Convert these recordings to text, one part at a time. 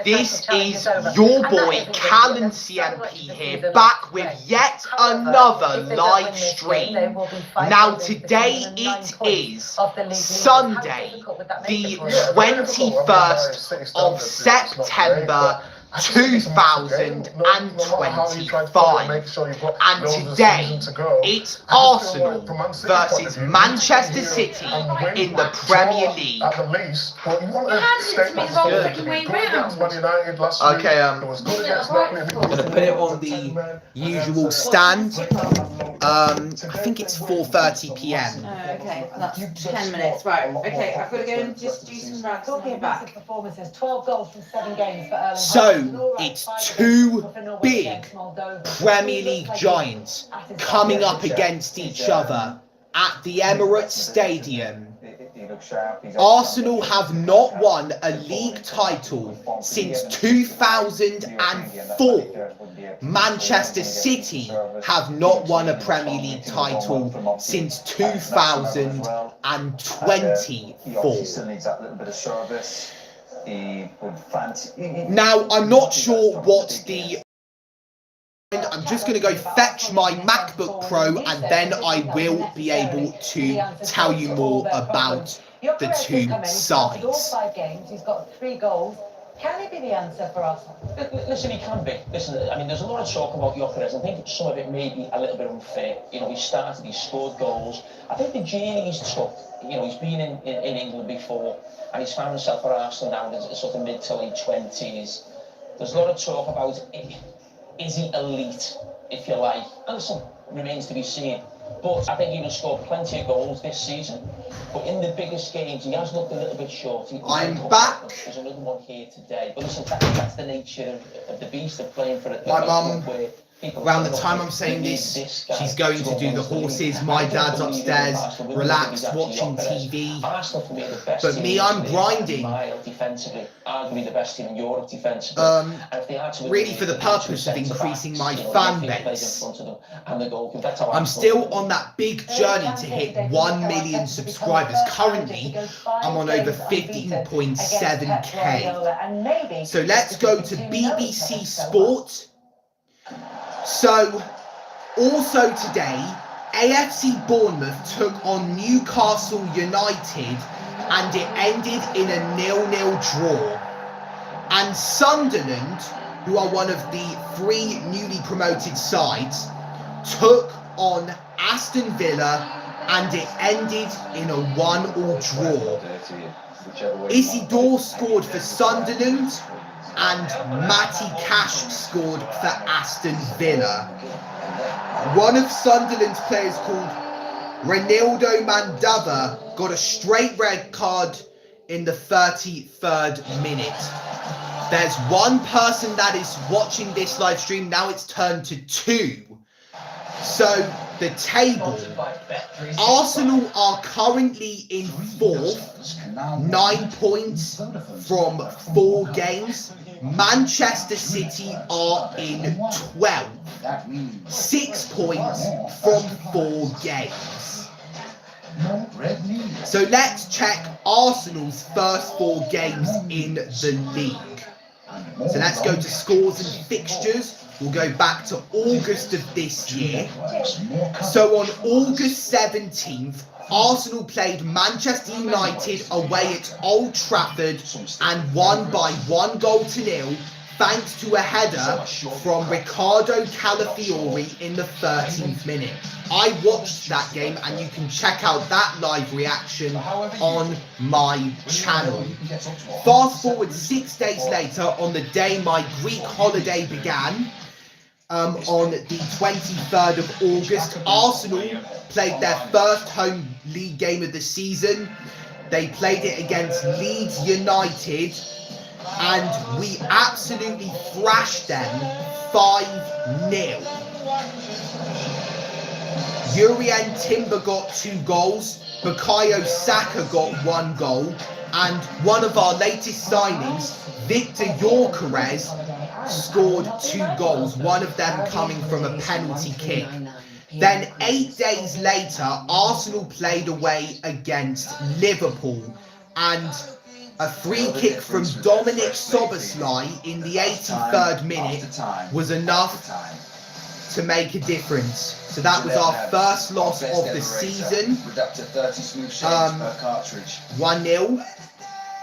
This is your boy Callan CMP here, back with yet another live stream. Now today it is Sunday, the 21st of September 2025, and today it's Arsenal versus Manchester City in the Premier League. Okay, I'm gonna put it on the usual stand. I think it's 4:30 p.m. Okay, that's 10 minutes. Right, okay, I've got to go and just do some raps and come back. 12 goals from 7 games for Erling. So it's two big Premier League giants coming up against each other at the Emirates Stadium. Arsenal have not won a league title since 2004. Manchester City have not won a Premier League title since 2024. Now, I'm not sure what the... I'm just going to go fetch my MacBook Pro and then I will be able to tell you more about the two sides. 5 games, he's got 3 goals. Can he be the answer for Arsenal? Listen, he can be. Listen, I mean, there's a lot of talk about Gyökeres. I think some of it may be a little bit unfair. You know, he started, he scored goals. I think the journey he's took, you know, he's been in England before and he's found himself at Arsenal now in his sort of mid to late 20s. There's a lot of talk about, is he elite, if you like? And listen, remains to be seen. But I think he will score plenty of goals this season. But in the biggest games, he has looked a little bit short. I'm back. There's another one here today. But listen, that's the nature of the beast of playing for it. My mum, around the time I'm saying this, she's going to do the horses. My dad's upstairs, relaxed, watching TV. But me, I'm grinding. Really for the purpose of increasing my fan base. I'm still on that big journey to hit 1 million subscribers. Currently, I'm on over 15.7k. So let's go to BBC Sport. So, also today, AFC Bournemouth took on Newcastle United and it ended in a 0-0 draw. And Sunderland, who are one of the 3 newly promoted sides, took on Aston Villa and it ended in a 1-1 draw. Isidore scored for Sunderland and Matty Cash scored for Aston Villa. One of Sunderland's players called Reinaldo Mandava got a straight red card in the 33rd minute. There's one person that is watching this live stream, now it's turned to 2. So, the table. Arsenal are currently in 4th, 9 points from 4 games. Manchester City are in 12th, 6 points from 4 games. So let's check Arsenal's first 4 games in the league. So let's go to scores and fixtures. We'll go back to August of this year. So on August 17th, Arsenal played Manchester United away at Old Trafford and won by 1-0 thanks to a header from Riccardo Calafiori in the 13th minute. I watched that game and you can check out that live reaction on my channel. Fast forward 6 days later, on the day my Greek holiday began, on the 23rd of August, Arsenal played their first home league game of the season. They played it against Leeds United and we absolutely thrashed them 5-0. Jurrien Timber got 2 goals, Bukayo Saka got 1 goal, and one of our latest signings, Victor Gyökeres, scored 2 goals, one of them coming from a penalty kick. Then 8 days later, Arsenal played away against Liverpool and A free kick from Dominic Soboslai in the 83rd minute was enough to make a difference. So that was our first loss of the season. 1-0.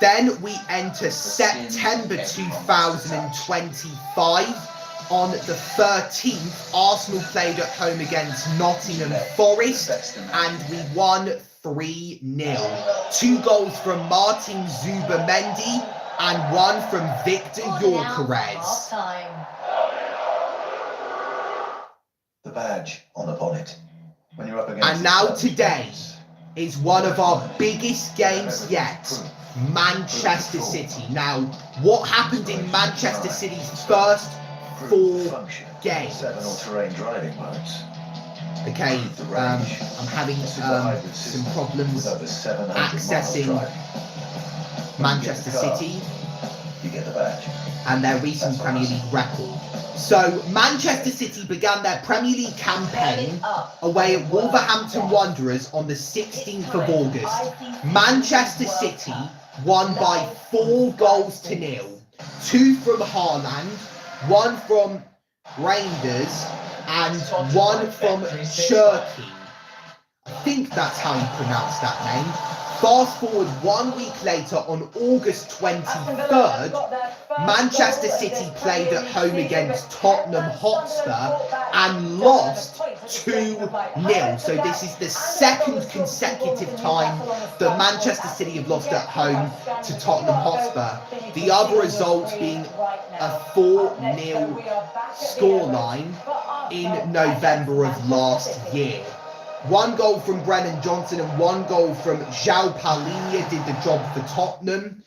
Then we enter September 2025. On the 13th, Arsenal played at home against Nottingham Forest and we won 3-0. 2 goals from Martin Zubamendi and 1 from Victor Gyökeres. The badge on the bonnet. When you're up against and now today is one of our biggest games yet. Manchester City. Now, what happened in Manchester City's first 4 games? 7 all-terrain driving modes. Okay, I'm having some problems accessing Manchester City You get the badge. and their recent Premier League record. So, Manchester City began their Premier League campaign away at Wolverhampton Wanderers on the 16th of August. Manchester City won by 4 goals to 0. 2 from Haaland, 1 from Reinders, and 1 from Cherki. I think that's how you pronounce that name. Fast forward 1 week later, on August 23rd, Manchester City played at home against Tottenham Hotspur and lost 2-0. So this is the 2nd consecutive time that Manchester City have lost at home to Tottenham Hotspur. The other result being a 4-0 scoreline in November of last year. 1 goal from Brennan Johnson and 1 goal from João Palhinha did the job for Tottenham.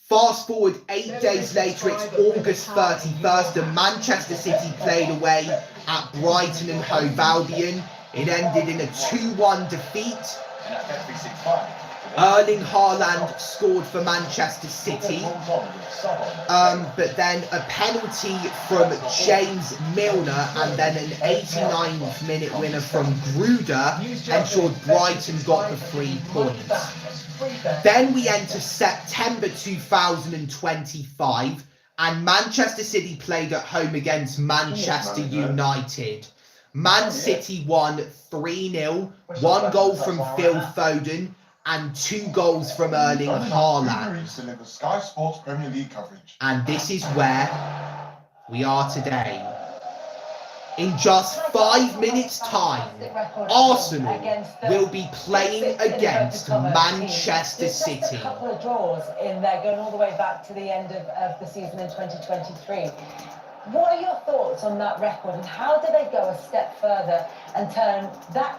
Fast forward 8 days later, it's August 31st and Manchester City played away at Brighton and Hove Albion. It ended in a 2-1 defeat. Erling Haaland scored for Manchester City, but then a penalty from James Milner and then an 89th minute winner from Gruder ensured Brighton got the 3 points. Then we enter September 2025 and Manchester City played at home against Manchester United. Man City won 3-0, 1 goal from Phil Foden and 2 goals from Erling Haaland. Sky Sports Premier League coverage. And this is where we are today. In just 5 minutes' time, Arsenal will be playing against Manchester City. A couple of draws in there, going all the way back to the end of the season in 2023. What are your thoughts on that record, and how do they go a step further and turn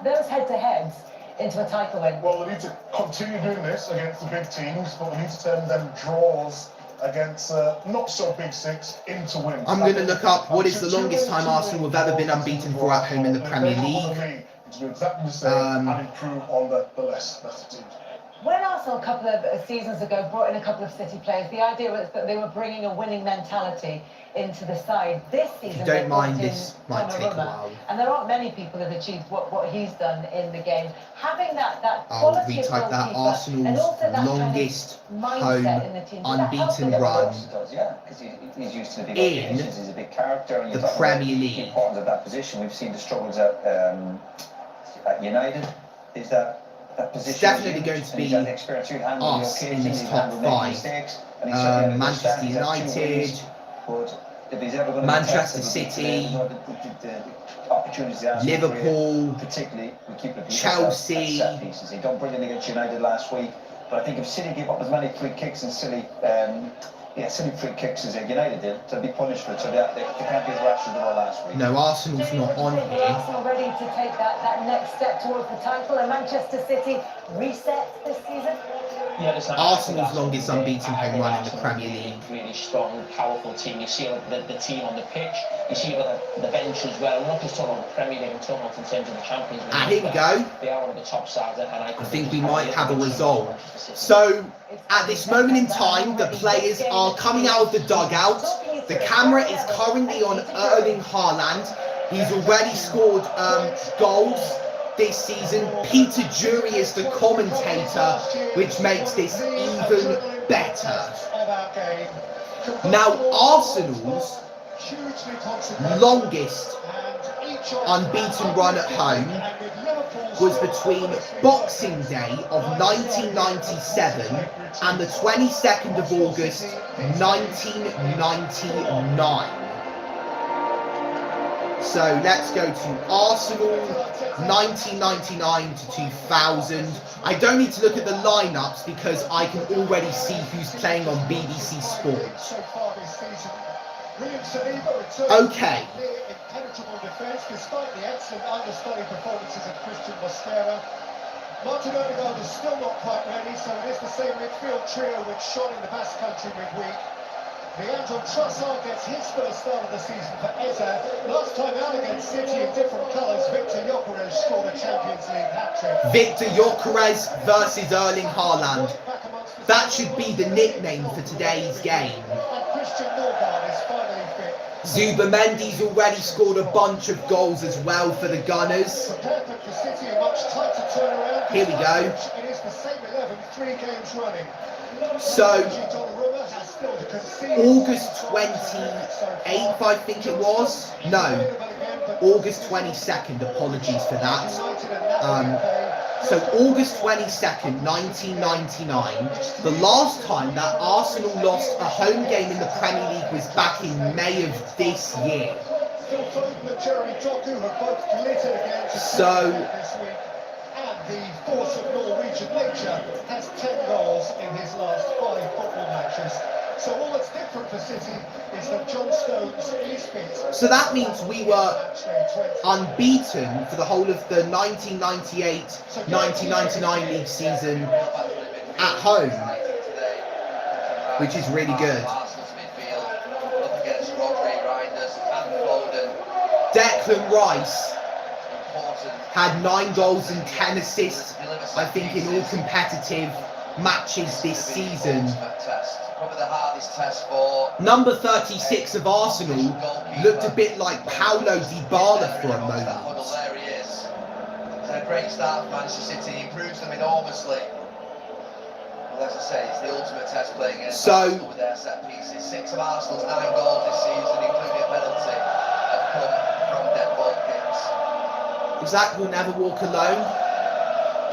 those head-to-heads into a title win? Well, we need to continue doing this against the big teams, but we need to turn them draws against not so big 6 into wins. I'm going to look up what is the longest time Arsenal have ever been unbeaten for at home in the Premier League. To do exactly the same and improve on the lesser teams. When Arsenal a couple of seasons ago brought in a couple of City players, the idea was that they were bringing a winning mentality into the side. This season, If you don't mind, this might take a while. And there aren't many people who've achieved what he's done in the game. Having that I'll quality of retype that. goalkeeper Arsenn's and also that longest kind of mindset in the team. Does that help unbeaten them? run Yeah, because he's used to the big in occasions. He's a big character. And the you're talking Premier about League. the importance of that position. We've seen the struggles at United. Is that position? It's definitely going to be us in this top 5. Manchester United, Manchester City, Liverpool, particularly, we keep Chelsea. set pieces. He don't bring it against United last week, but I think if City give up as many free kicks and silly free kicks as United did, they'll be punished for it. So they can't be as rash as they were last week. No, Arsenal's not on here. Arsenal ready to take that next step towards the title, and Manchester City reset this season? Yeah, listen, Arsenal's longest unbeaten home run in the Premier League. Really strong, powerful team. You see the team on the pitch. You see the bench as well. We're not just talking about the Premier League, we're talking about in terms of the Champions League. And here we go. They are one of the top sides, and I think we might have a result. So, at this moment in time, the players are coming out of the dugout. The camera is currently on Erling Haaland. He's already scored goals this season. Peter Jury is the commentator, which makes this even better. Now, Arsenal's longest unbeaten run at home was between Boxing Day of 1997 and the 22nd of August 1999. So let's go to Arsenal 1999 to 2000. I don't need to look at the lineups because I can already see who's playing on BBC Sport. Okay. Impenetrable defence despite the excellent understudy performances of Christian Mosquera. Martin Odegaard is still not quite ready, so it is the same midfield trio which shone in the Basque Country midweek. Leandro Trossard gets his first start of the season for Eza. Last time out against City in different colours, Victor Gyökeres scored a Champions League hat-trick. Victor Gyökeres versus Erling Haaland. That should be the nickname for today's game. And Christian Norgard is finally fit. Zubamendi's already scored a bunch of goals as well for the Gunners. Perfect for City, a much tighter turnaround. Here we go. It is the same 11, 3 games running. So, August 28th, I think it was. No, August 22nd. Apologies for that. So August 22nd, 1999. The last time that Arsenal lost a home game in the Premier League was back in May of this year. So, the force of Norwegian nature has 10 goals in his last 5 football matches. So all that's different for City is that John Stones is fit. So that means we were unbeaten for the whole of the 1998-1999 league season at home, which is really good. Declan Rice had 9 goals and 10 assists, I think, in all competitive matches this season. Number 36 of Arsenal looked a bit like Paulo Dybala for a moment. There he is. It's a great start for Manchester City. He improves them enormously. Well, as I say, it's the ultimate test playing against Arsenal with their set pieces. 6 of Arsenal's 9 goals this season, including a penalty, have come from dead ball kicks. Zach will never walk alone.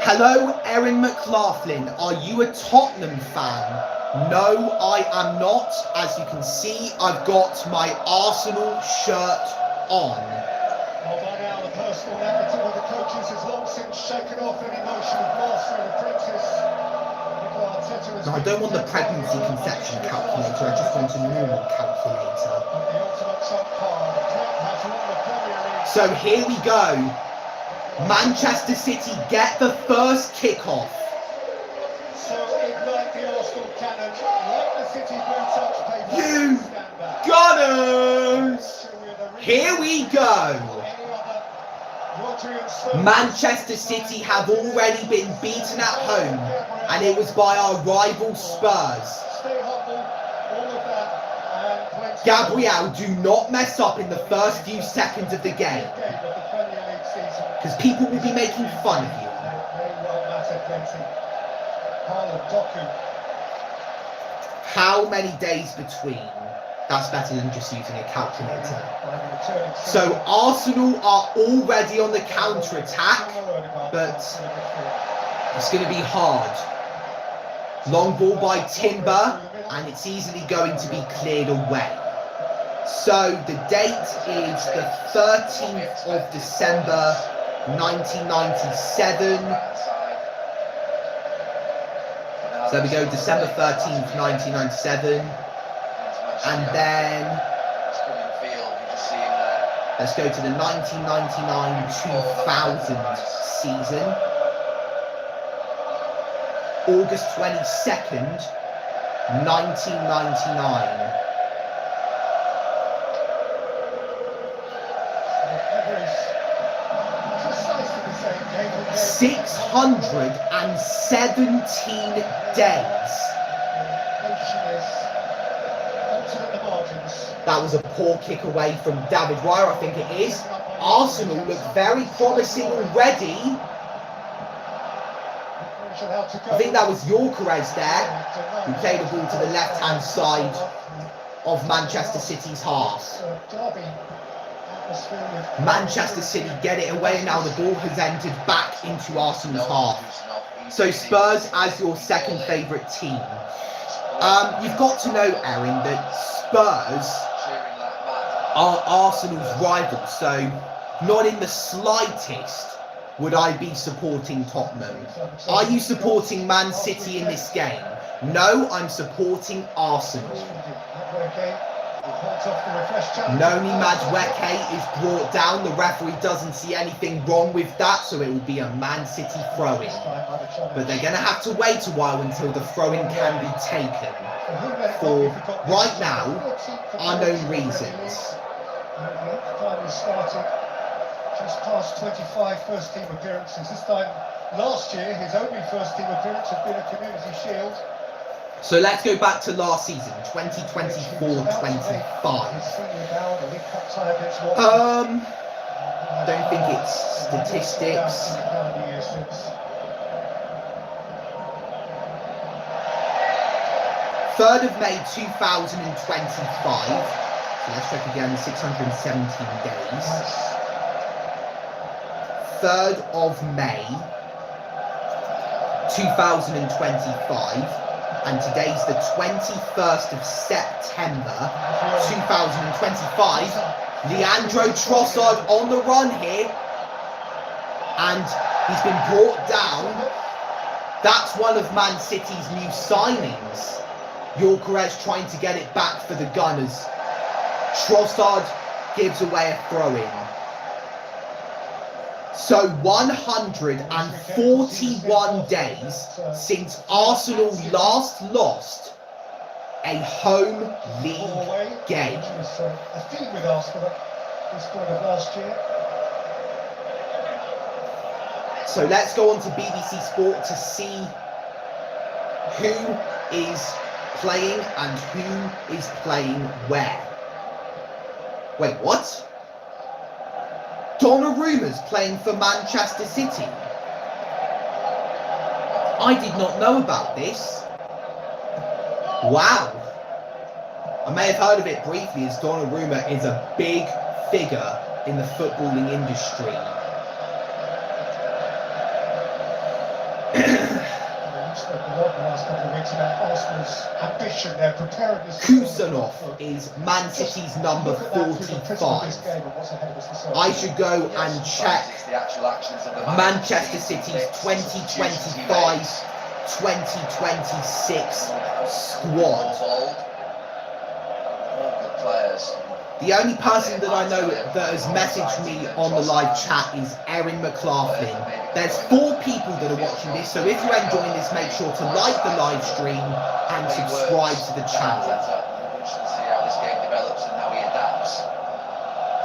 Hello, Erin McLaughlin. Are you a Tottenham fan? No, I am not. As you can see, I've got my Arsenal shirt on. Well, by now, the personal negative of the coaches has long since shaken off any notion of master and apprentice. No, I don't want the pregnancy conception calculator. I just want a normal calculator. So here we go. Manchester City get the first kickoff. So ignite the Arsenal cannon, like the City blue touch paper. You Gunners! Here we go. Manchester City have already been beaten at home, and it was by our rival Spurs. Gabriel, do not mess up in the first few seconds of the game, because people will be making fun of you. How many days between? That's better than just using a calculator. So Arsenal are already on the counter-attack, but it's going to be hard. Long ball by Timber, and it's easily going to be cleared away. So the date is the 13th of December 1997. So there we go, December 13th, 1997. And then let's go to the 1999-2000 season. August 22nd, 1999. 617 days. That was a poor kick away from David Raya, I think it is. Arsenal look very promising already. I think that was Gyökeres there, who played the ball to the left-hand side of Manchester City's half. Manchester City get it away, and now the ball has entered back into Arsenal's half. So Spurs as your second favourite team. You've got to know, Erin, that Spurs are Arsenal's rivals, so not in the slightest would I be supporting Tottenham. Are you supporting Man City in this game? No, I'm supporting Arsenal. Noni Madueke is brought down. The referee doesn't see anything wrong with that, so it will be a Man City throw-in. But they're going to have to wait a while until the throw-in can be taken. For right now, unknown reasons. Just past 25 first-team appearances. This time last year, his only first-team appearance had been a Community Shield. So let's go back to last season, 2024-25. Don't think it's statistics. Third of May 2025. So let's check again, 617 days. 3rd of May 2025. And today's the 21st of September 2025. Leandro Trossard on the run here. And he's been brought down. That's one of Man City's new signings. Gyökeres trying to get it back for the Gunners. Trossard gives away a throw-in. So 141 days since Arsenal last lost a home league game. So let's go on to BBC Sport to see who is playing and who is playing where. Wait, what? Donnarumma's playing for Manchester City. I did not know about this. Wow. I may have heard of it briefly, as Donnarumma is a big figure in the footballing industry. Kusanov is Man City's number 45. I should go and check Manchester City's 2025-2026 squad. The only person that I know that has messaged me on the live chat is Erin McLaughlin. There's 4 people that are watching this, so if you're enjoying this, make sure to like the live stream and subscribe to the channel.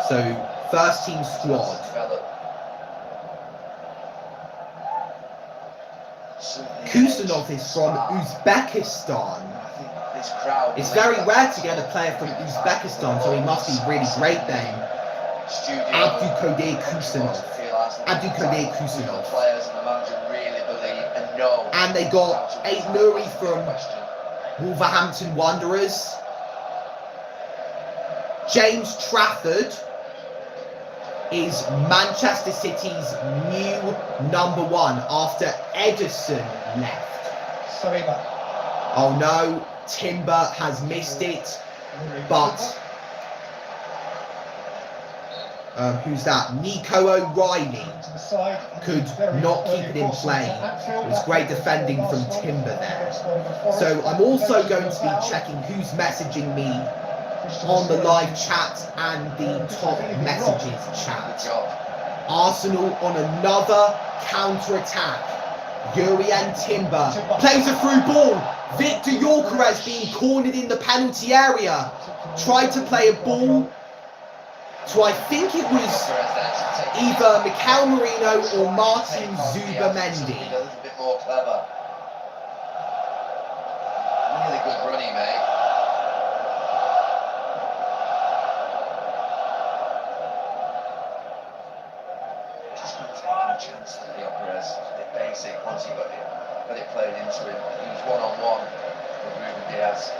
So, first team squad. Kusanov is from Uzbekistan. It's very rare to get a player from Uzbekistan, so he must be really great then. Abdulkadir Kusanov. And they got Ait Nouri from Wolverhampton Wanderers. James Trafford is Manchester City's new number 1 after Ederson left. Oh no, Timber has missed it, but who's that? Nico O'Reilly could not keep it in play. It was great defending from Timber there. So I'm also going to be checking who's messaging me on the live chat and the top messages chat. Arsenal on another counter-attack. Jurrien Timber plays a through ball. Victor Gyökeres being cornered in the penalty area. Tried to play a ball to, I think it was either Mikel Merino or Martin Zubamendi. A little bit more clever. Really good running, mate. Just not taking a chance to the Gyökeres. A bit basic once he got it. when it played into him. He was one-on-one with Ruben Diaz.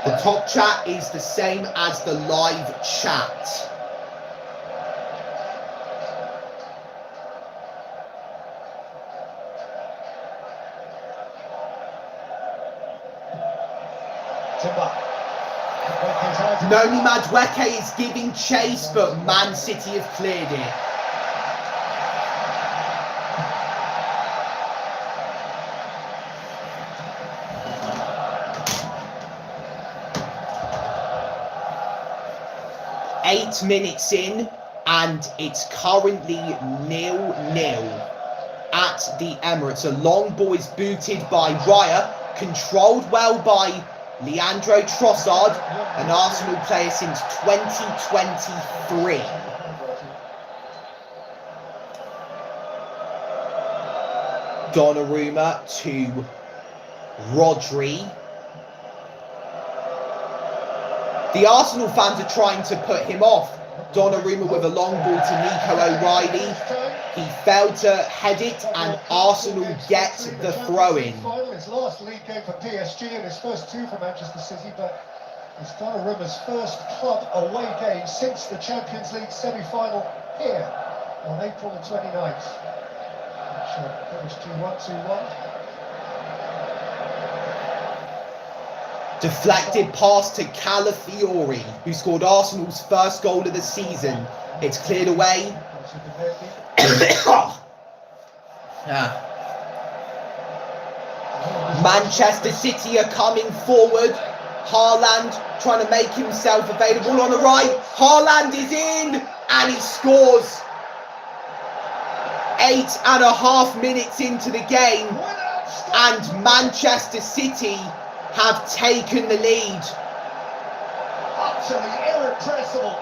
The top chat is the same as the live chat. Noni Madueke is giving chase, but Man City have cleared it. Eight minutes in, and it's currently 0-0 at the Emirates. A long ball is booted by Raya, controlled well by Leandro Trossard, an Arsenal player since 2023. Donnarumma to Rodri. The Arsenal fans are trying to put him off. Donnarumma with a long ball to Nico O'Reilly. He failed to head it, and Arsenal get the throw-in. His last league game for PSG and his first two for Manchester City, but it's Donnarumma's first club away game since the Champions League semi-final here on April the 29th. Finished 2-1. Deflected pass to Calafiori, who scored Arsenal's first goal of the season. It's cleared away. Manchester City are coming forward. Haaland trying to make himself available on the right. Haaland is in, and he scores. 8.5 minutes into the game, and Manchester City have taken the lead. Utterly irrepressible.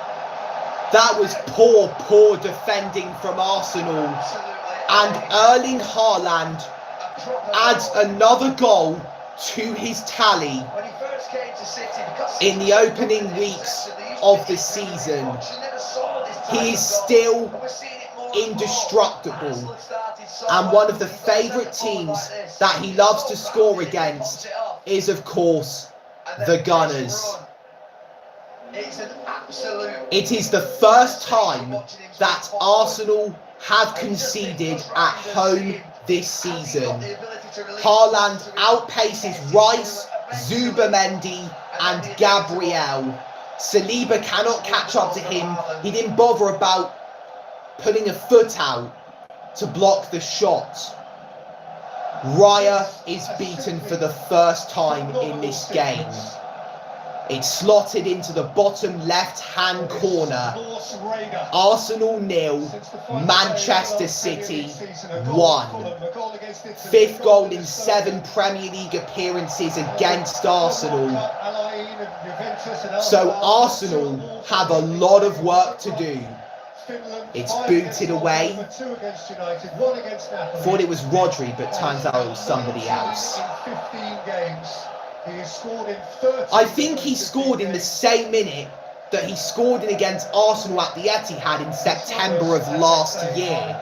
That was poor defending from Arsenal. And Erling Haaland adds another goal to his tally in the opening weeks of the season. He is still indestructible, and one of the favourite teams that he loves to score against is, of course, the Gunners. It is the first time that Arsenal have conceded at home this season. Haaland outpaces Rice, Zubamendi and Gabriel. Saliba cannot catch up to him. He didn't bother about putting a foot out to block the shot. Raya is beaten for the first time in this game. It's slotted into the bottom left-hand corner. Arsenal 0, Manchester City 1. Fifth goal in 7 Premier League appearances against Arsenal. So Arsenal have a lot of work to do. It's booted away. Thought it was Rodri, but turns out it was somebody else. I think he scored in the same minute that he scored in against Arsenal at the Etihad in September of last year.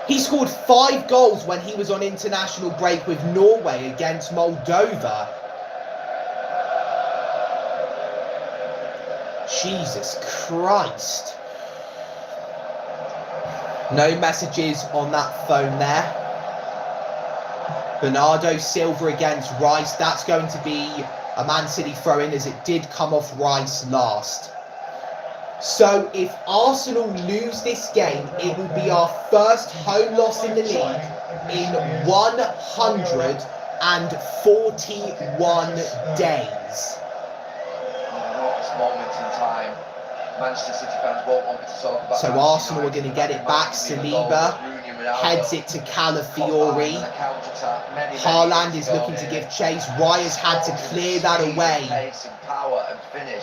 He scored 5 goals when he was on international break with Norway against Moldova. Jesus Christ. No messages on that phone there. Bernardo Silva against Rice. That's going to be a Man City throw-in, as it did come off Rice last. So if Arsenal lose this game, it will be our first home loss in the league in 141 days. Moment in time, Manchester City fans won't want me to talk about. So Arsenal are going to get it back. Saliba heads it to Calafiori. Haaland is looking to give chase. Raya's had to clear that away.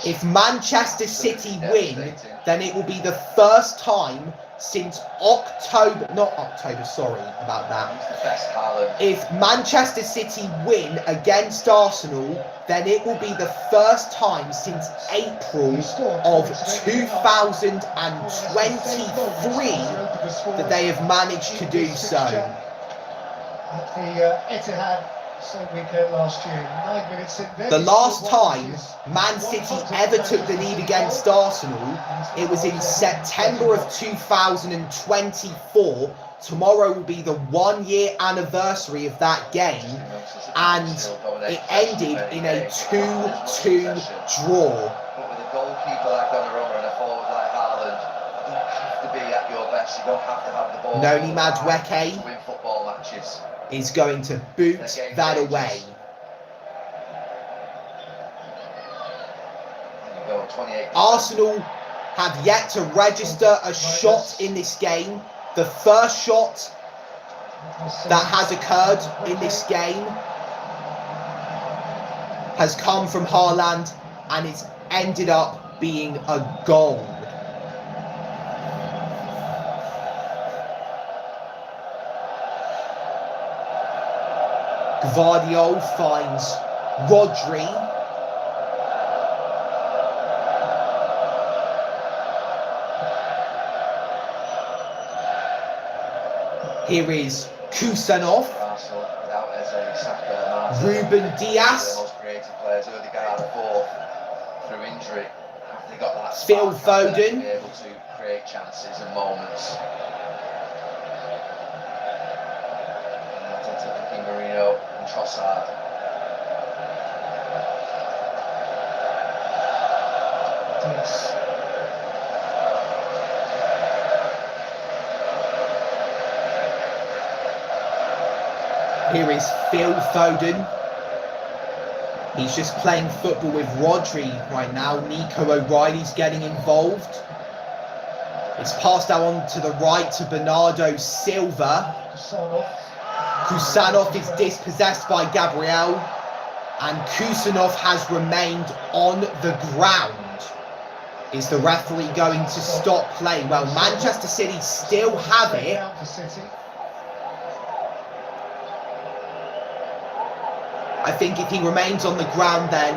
If Manchester City win, then it will be the first time since October, not October, sorry about that. He's the best Haaland. If Manchester City win against Arsenal, then it will be the first time since April of 2023 that they have managed to do so. At the Etihad same weekend last year, 9 minutes in. The last time Man City ever took the lead against Arsenal, it was in September of 2024. Tomorrow will be the 1-year anniversary of that game, and it ended in a 2-2 draw. But with a goalkeeper like Donnarumma and a forward like Haaland, you don't have to be at your best. You don't have to have the ball. Noni Madueke to win football matches. Is going to boot that away. Arsenal have yet to register a shot in this game. The first shot that has occurred in this game has come from Haaland, and it's ended up being a goal. Gvardiol finds Rodri. Here is Kusanov. Ruben Dias. Phil Foden. Able to create chances and moments. Marino and Trossard. Yes. Here is Phil Foden. He's just playing football with Rodri right now. Nico O'Reilly's getting involved. It's passed out on to the right to Bernardo Silva. Kusanov is dispossessed by Gabriel, and Kusanov has remained on the ground. Is the referee going to stop play? Well, Manchester City still have it. I think if he remains on the ground, then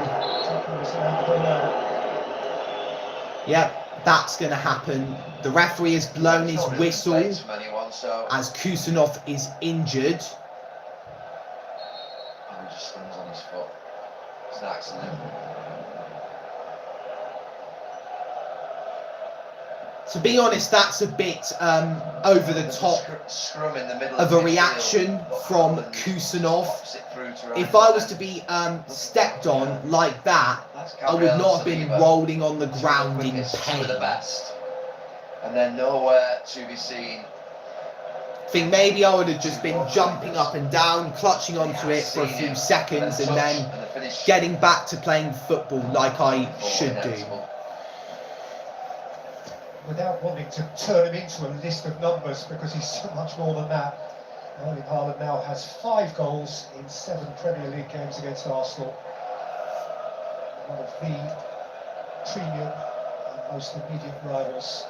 yep, that's going to happen. The referee has blown his whistle as Kusanov is injured. He just stands on his foot. It's an accident. To be honest, that's a bit over the top of a reaction from Kusanov. If I was to be stepped on like that, I would not have been rolling on the ground in pain. And then nowhere to be seen. I think maybe I would have just been jumping up and down, clutching onto it for a few seconds, and then getting back to playing football like I should do. Without wanting to turn him into a list of numbers, because he's so much more than that. Erling Haaland now has 5 goals in 7 Premier League games against Arsenal. One of the premium and most immediate rivals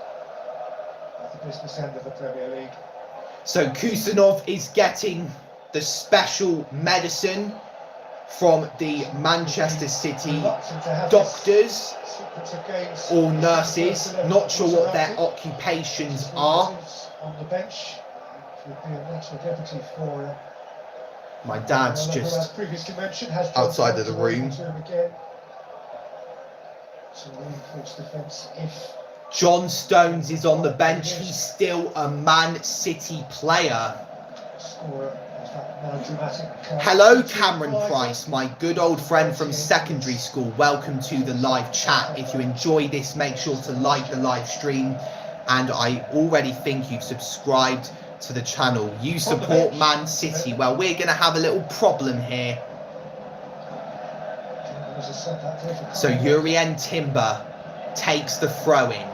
at the business end of the Premier League. So Kusanov is getting the special medicine from the Manchester City doctors or nurses. Not sure what their occupations are. On the bench. My dad's just outside of the room. John Stones is on the bench. He's still a Man City player. Hello, Cameron Price, my good old friend from secondary school. Welcome to the live chat. If you enjoy this, make sure to like the live stream. And I already think you've subscribed to the channel. You support Man City. Well, we're going to have a little problem here. So Jurrien Timber takes the throw-in.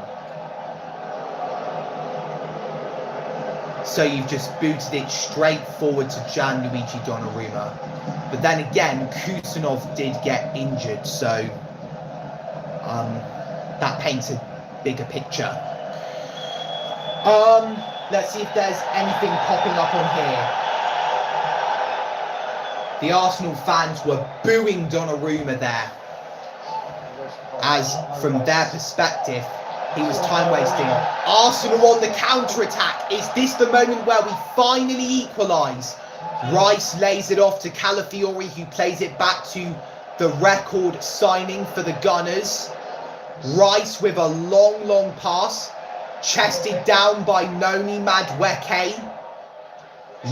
So you've just booted it straight forward to Gianluigi Donnarumma. But then again, Kusanov did get injured, so that paints a bigger picture. Let's see if there's anything popping up on here. The Arsenal fans were booing Donnarumma there, as from their perspective, he was time wasting. Arsenal on the counter-attack. Is this the moment where we finally equalise? Rice lays it off to Calafiori, who plays it back to the record signing for the Gunners. Rice with a long pass, chested down by Noni Madueke.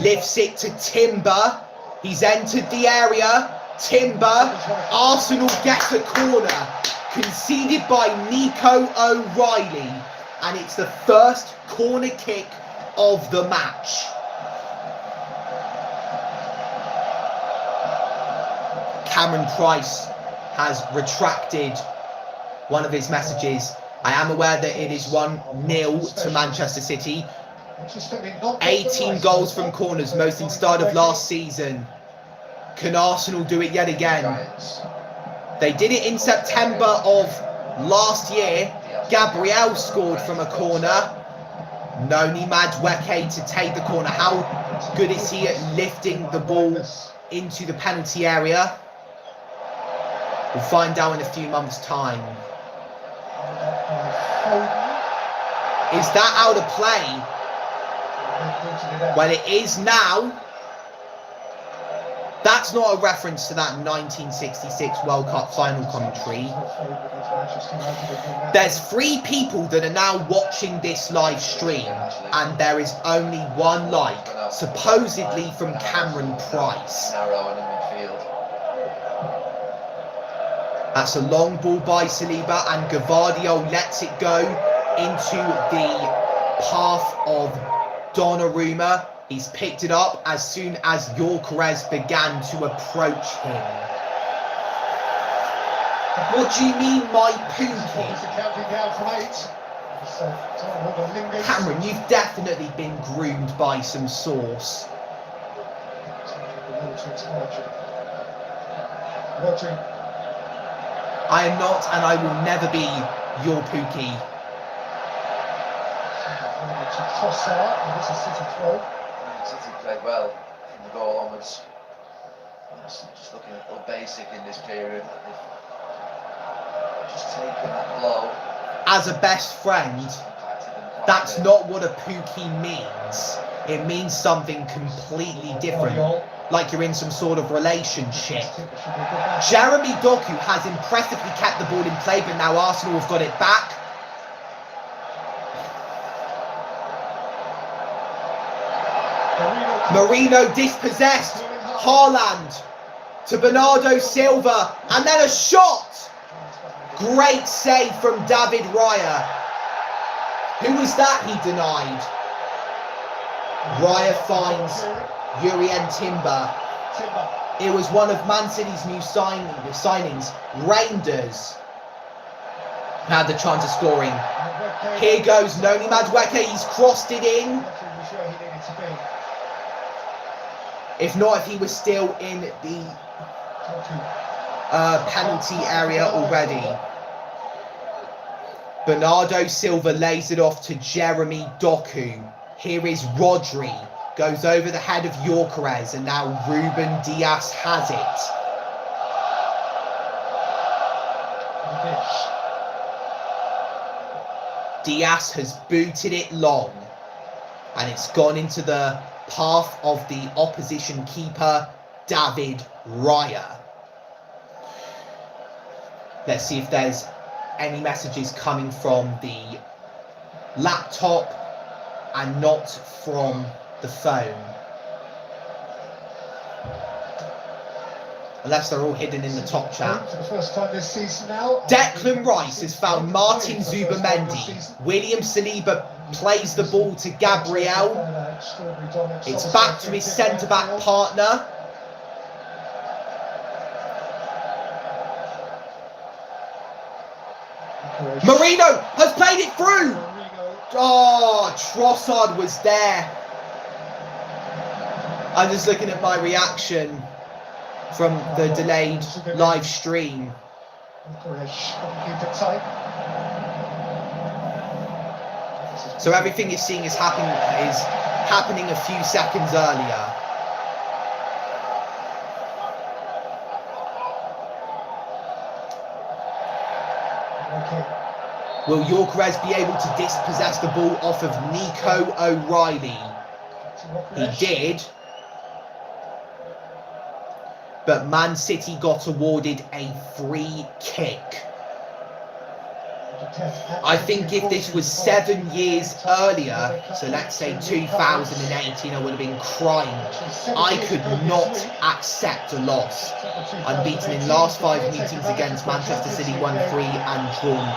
Lifts it to Timber. He's entered the area. Timber. Arsenal gets a corner, conceded by Nico O'Reilly, and it's the first corner kick of the match. Cameron Price has retracted one of his messages. I am aware that it is 1-0 to Manchester City. 18 goals from corners, most in start of last season. Can Arsenal do it yet again? They did it in September of last year. Gabriel scored from a corner. Noni Madueke to take the corner. How good is he at lifting the ball into the penalty area? We'll find out in a few months' time. Is that out of play? Well, it is now. That's not a reference to that 1966 World Cup final commentary. There's 3 people that are now watching this live stream, and there is only 1 like, supposedly from Cameron Price. That's a long ball by Saliba, and Gvardiol lets it go into the path of Donnarumma. He's picked it up as soon as Gyökeres began to approach him. What do you mean, my Pookie? Cameron, you've definitely been groomed by some sauce. I am not, and I will never be your Pookie. City played well from the goal onwards. Just looking a little basic in this period. Just taking that blow. As a best friend, that's not what a Pookie means. It means something completely different, like you're in some sort of relationship. Jeremy Doku has impressively kept the ball in play, but now Arsenal have got it back. Marino dispossessed. Haaland to Bernardo Silva, and then a shot. Great save from David Raya. Who was that he denied? Raya finds Jurrien Timber. It was one of Man City's new signings, Reinders, who had the chance of scoring. Here goes Noni Madueke. He's crossed it in. If not, if he was still in the penalty area already. Bernardo Silva lays it off to Jeremy Doku. Here is Rodri. Goes over the head of Gyökeres, and now Ruben Dias has it. Dias has booted it long, and it's gone into the path of the opposition keeper, David Raya. Let's see if there's any messages coming from the laptop and not from the phone. Unless they're all hidden in the top chat. For the first time this season now, Declan Rice has found Martin Zubamendi. William Saliba plays the ball to Gabriel. It's back to his centre-back partner. Marino has played it through. Oh, Trossard was there. I'm just looking at my reaction from the delayed live stream. So everything you're seeing is happening a few seconds earlier. Will Gyökeres be able to dispossess the ball off of Nico O'Reilly? He did. But Man City got awarded a free kick. I think if this was 7 years earlier, so let's say 2018, I would have been crying. I could not accept a loss. Unbeaten in last 5 meetings against Manchester City, won 3 and drawn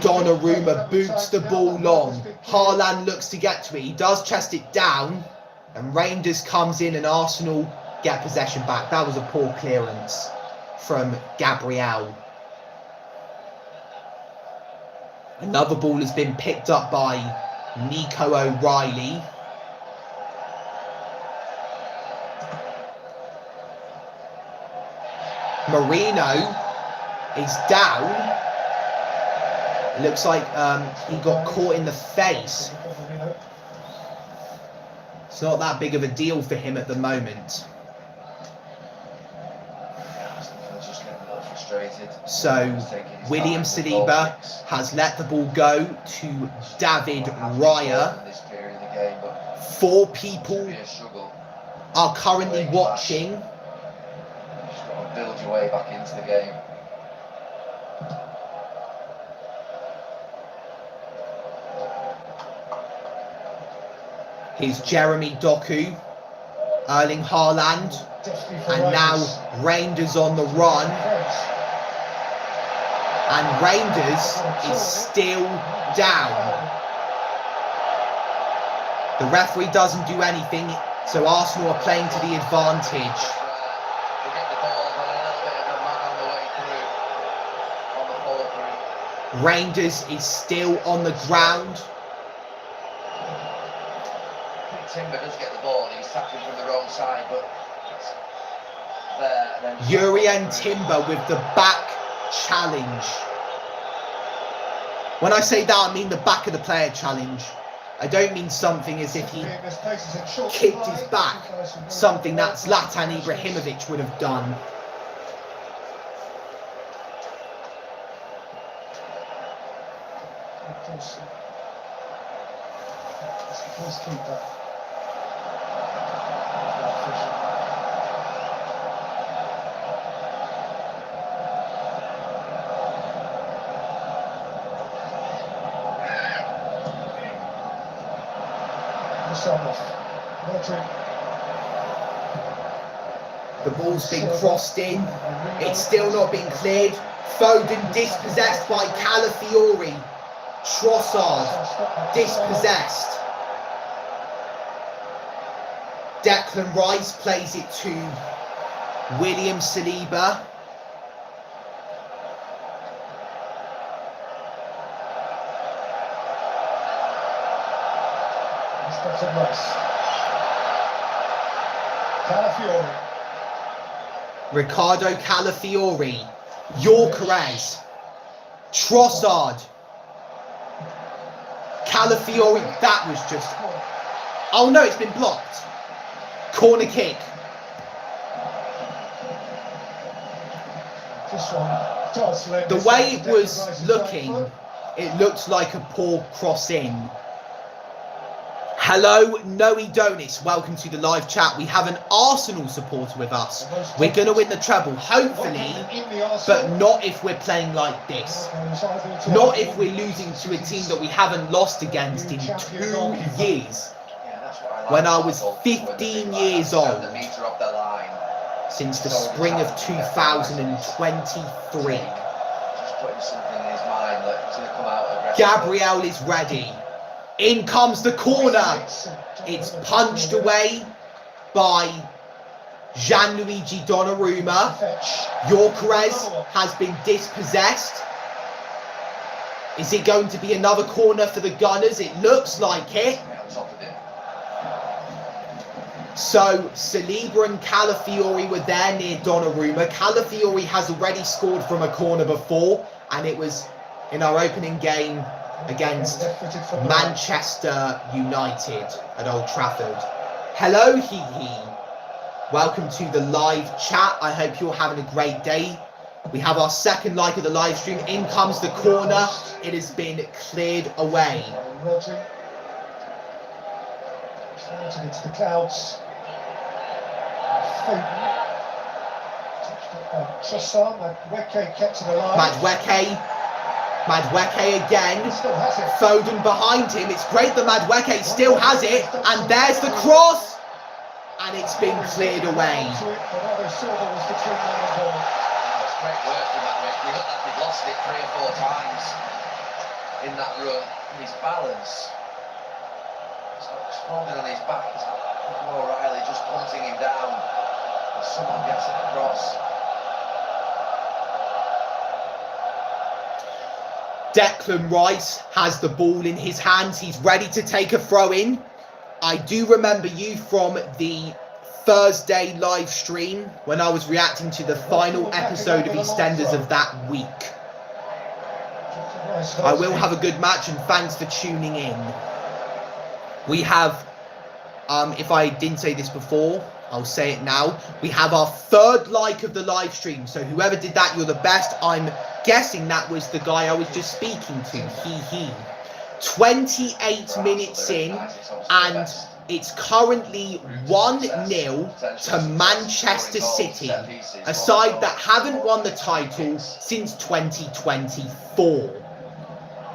2. Donnarumma boots the ball long. Haaland looks to get to it. He does chest it down. And Rangers comes in and Arsenal get possession back. That was a poor clearance from Gabriel. Another ball has been picked up by Nico O'Reilly. Marino is down. It looks like he got caught in the face. It's not that big of a deal for him at the moment. So William Saliba has let the ball go to David Raya. 4 people are currently watching. Just got to build your way back into the game. Here's Jeremy Doku, Erling Haaland, and now Rangers on the run. And Rangers is still down. The referee doesn't do anything, so Arsenal are playing to the advantage. Rangers is still on the ground. Timber does get the ball and he's tackling from the wrong side, but it's there. Jurrien Timber with the back challenge. When I say that, I mean the back of the player challenge. I don't mean something as if he kicked his back, something that Zlatan Ibrahimovic would have done. The ball's been crossed in. It's still not been cleared. Foden dispossessed by Calafiori. Trossard dispossessed. Declan Rice plays it to William Saliba. Calafiori. Ricardo Calafiori. Gyökeres. Trossard. Calafiori. That was just... Oh no, it's been blocked. Corner kick. The way it was looking, it looked like a poor cross in. Hello, Noe Donis. Welcome to the live chat. We have an Arsenal supporter with us. We're going to win the treble, hopefully, but not if we're playing like this. Not if we're losing to a team that we haven't lost against in 2 years. When I was 15 years old, since the spring of 2023. Gabriel is ready. In comes the corner. It's punched away by Gianluigi Donnarumma. Gyökeres has been dispossessed. Is it going to be another corner for the Gunners? It looks like it. So Saliba and Calafiori were there near Donnarumma. Calafiori has already scored from a corner before, and it was in our opening game against Manchester United at Old Trafford. Hello, Hee. Welcome to the live chat. I hope you're having a great day. We have our second like of the live stream. In comes the corner. It has been cleared away. Rodri. Started into the clouds. Foden. Trossard. Madueke kept it alive. Madueke again. Foden behind him. It's great that Madueke still has it. And there's the cross. And it's been cleared away. Great work from Madueke. He looked like he'd lost it 3 or 4 times in that run. His balance. He's holding on his back. He's got O'Reilly just punting him down. And someone gets it across. Declan Rice has the ball in his hands. He's ready to take a throw in. I do remember you from the Thursday live stream when I was reacting to the final episode of EastEnders of that week. I will have a good match and thanks for tuning in. We have, if I didn't say this before, I'll say it now. We have our 3rd like of the live stream. So whoever did that, you're the best. I'm guessing that was the guy I was just speaking to. He. 28 minutes in, and it's currently 1-0 to Manchester City, a side that haven't won the title since 2024.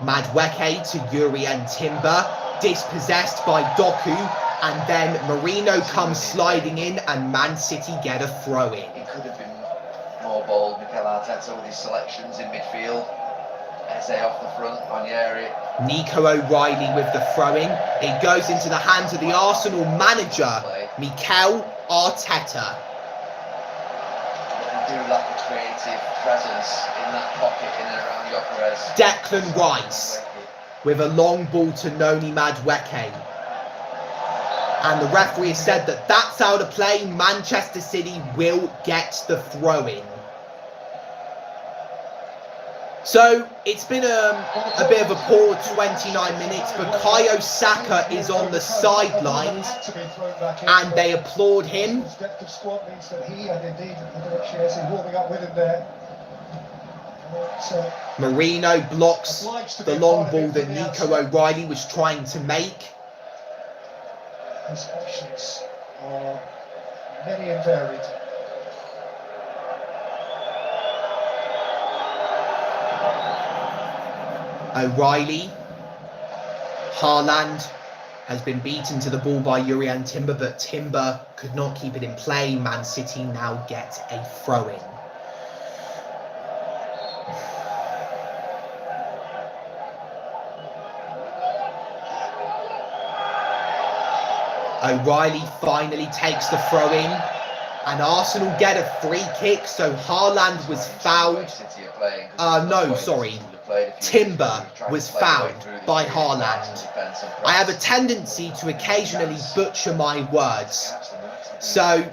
Madueke to Jurrien Timber, dispossessed by Doku, and then Marino comes sliding in, and Man City get a throw in. He could have been more bold, Mikel Arteta, with his selections in midfield. Eze off the front, Ranieri. Nico O'Reilly with the throw-in. It goes into the hands of the Arsenal manager, Mikel Arteta. They do lack a creative presence in that pocket in and around Gyökeres. Declan Rice with a long ball to Noni Madueke. And the referee has said that that's out of play. Manchester City will get the throw-in. So it's been a bit of a poor 29 minutes, but Bukayo Saka is on the sidelines and they applaud him. Depth of squad means that he and indeed warming up with him there. Marino blocks the long ball that Nico O'Reilly was trying to make. His options are many and varied. O'Reilly. Haaland has been beaten to the ball by Jurrien Timber, but Timber could not keep it in play. Man City now get a throw-in. O'Reilly finally takes the throw-in, and Arsenal get a free kick, so Haaland was fouled. Timber was fouled by Haaland. I have a tendency to occasionally butcher my words, so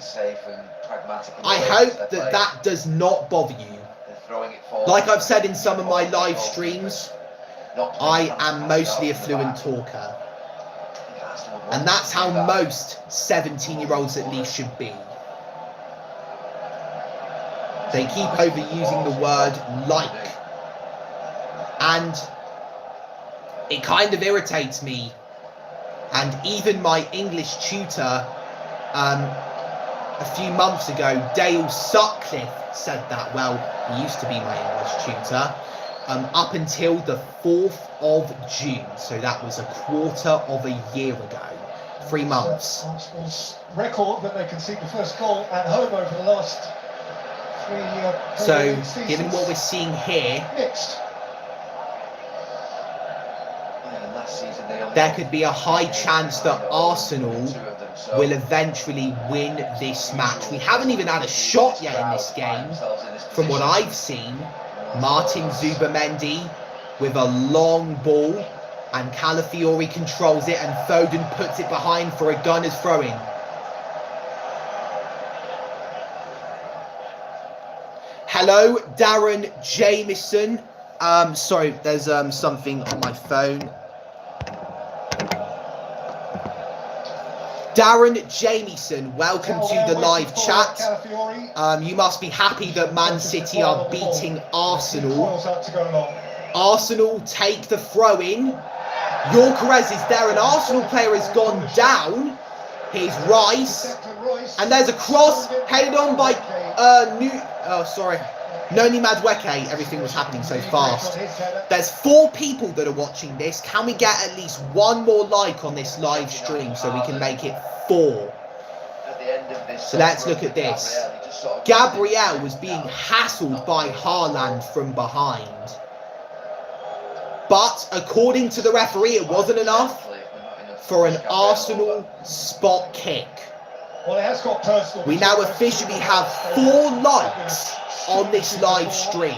I hope that that does not bother you. Like I've said in some of my live streams, I am mostly a fluent talker. And that's how most 17-year-olds at least should be. They keep overusing the word like. And it kind of irritates me. And even my English tutor, a few months ago, Dale Sutcliffe, said that. Well, he used to be my English tutor. Up until the 4th of June. So that was a quarter of a year ago. 3 months. Arsenal's record when they conceded the first goal at home over the last 3 So, given what we're seeing here, mixed. there could be a high chance that Arsenal will eventually win this match. We haven't even had a shot yet in this game. From what I've seen, Martin Zubimendi with a long ball, and Calafiori controls it, and Foden puts it behind for a gunner's throw-in. Hello, Darren Jamieson. Sorry, there's something on my phone. Darren Jamieson, welcome to the live chat. You must be happy that Man City are beating Arsenal. Arsenal take the throw-in. Yorkerez is there, an Arsenal player has gone down. Here's Rice. And there's a cross headed on by Noni Madueke. Everything was happening so fast. There's 4 people that are watching this. Can we get at least one more like on this live stream so we can make it 4? So let's look at this. Gabriel was being hassled by Haaland from behind. But according to the referee, it wasn't enough for an Arsenal spot kick. We now officially have 4 likes on this live stream.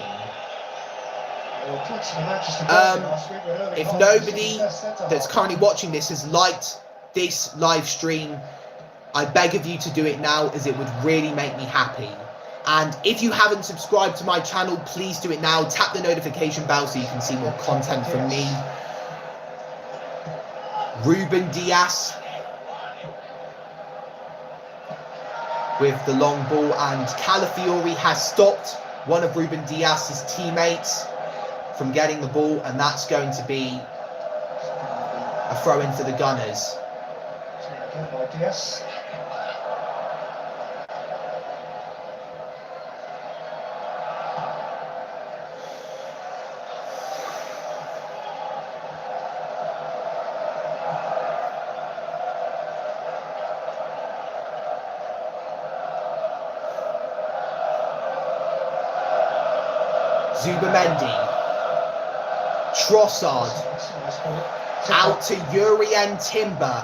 If nobody that's currently watching this has liked this live stream, I beg of you to do it now, as it would really make me happy. And if you haven't subscribed to my channel, please do it now. Tap the notification bell so you can see more content from me. Ruben Dias with the long ball, and Calafiori has stopped one of Ruben Dias's teammates from getting the ball, and that's going to be a throw-in for the Gunners. Zubamendi, Trossard, out to Urien Timber,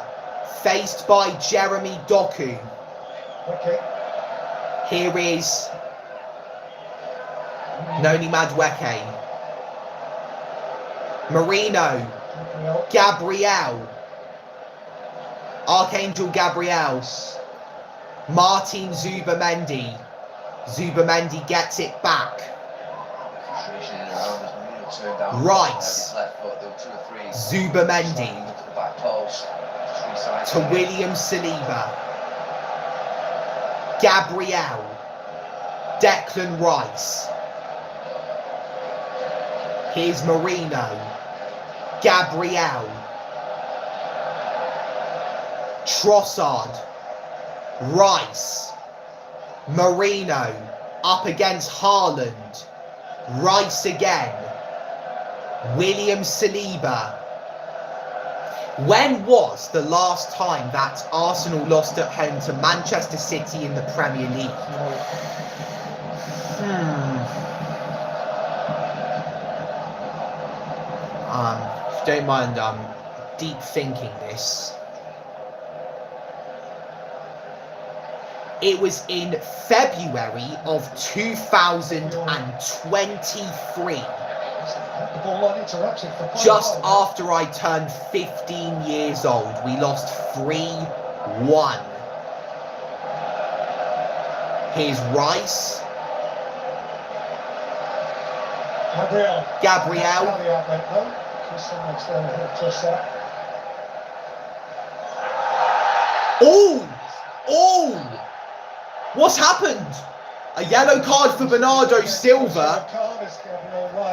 faced by Jeremy Doku. Here is Noni Madueke, Marino, Gabriel, Archangel Gabriel, Martin Zubamendi. Zubamendi gets it back. Rice, Zubamendi to William Saliba, Gabriel, Declan Rice. Here's Marino, Gabriel, Trossard, Rice, Marino up against Haaland, Rice again, William Saliba. When was the last time that Arsenal lost at home to Manchester City in the Premier League? If you don't mind deep thinking this. It was in February of 2023. Just after I turned 15 years old, we lost 3-1. Here's Rice. Gabriel. Oh! Oh! What's happened? A yellow card for Bernardo Silva.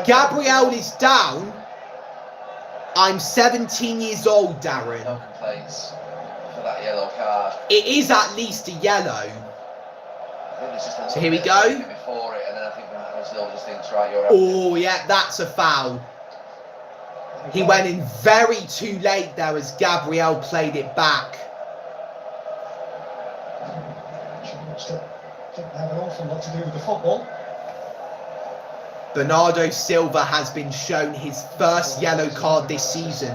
Gabriel is down. I'm 17 years old, Darren. No complaints for that yellow card. It is at least a yellow. I think it's just a So here we go. Before it, and then I think Bernardo Silva just thinks, right, you're Oh, yeah, that's a foul. He went in very too late there as Gabriel played it back. Didn't have an awful lot to do with the football. Bernardo Silva has been shown his first yellow card this season.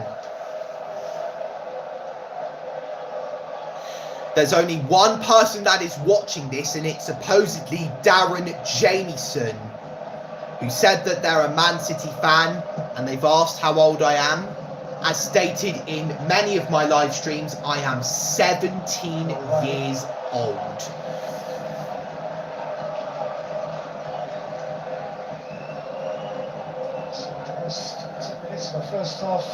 There's only one person that is watching this, and it's supposedly Darren Jamieson, who said that they're a Man City fan, and they've asked how old I am. As stated in many of my live streams, I am 17 years old. first half,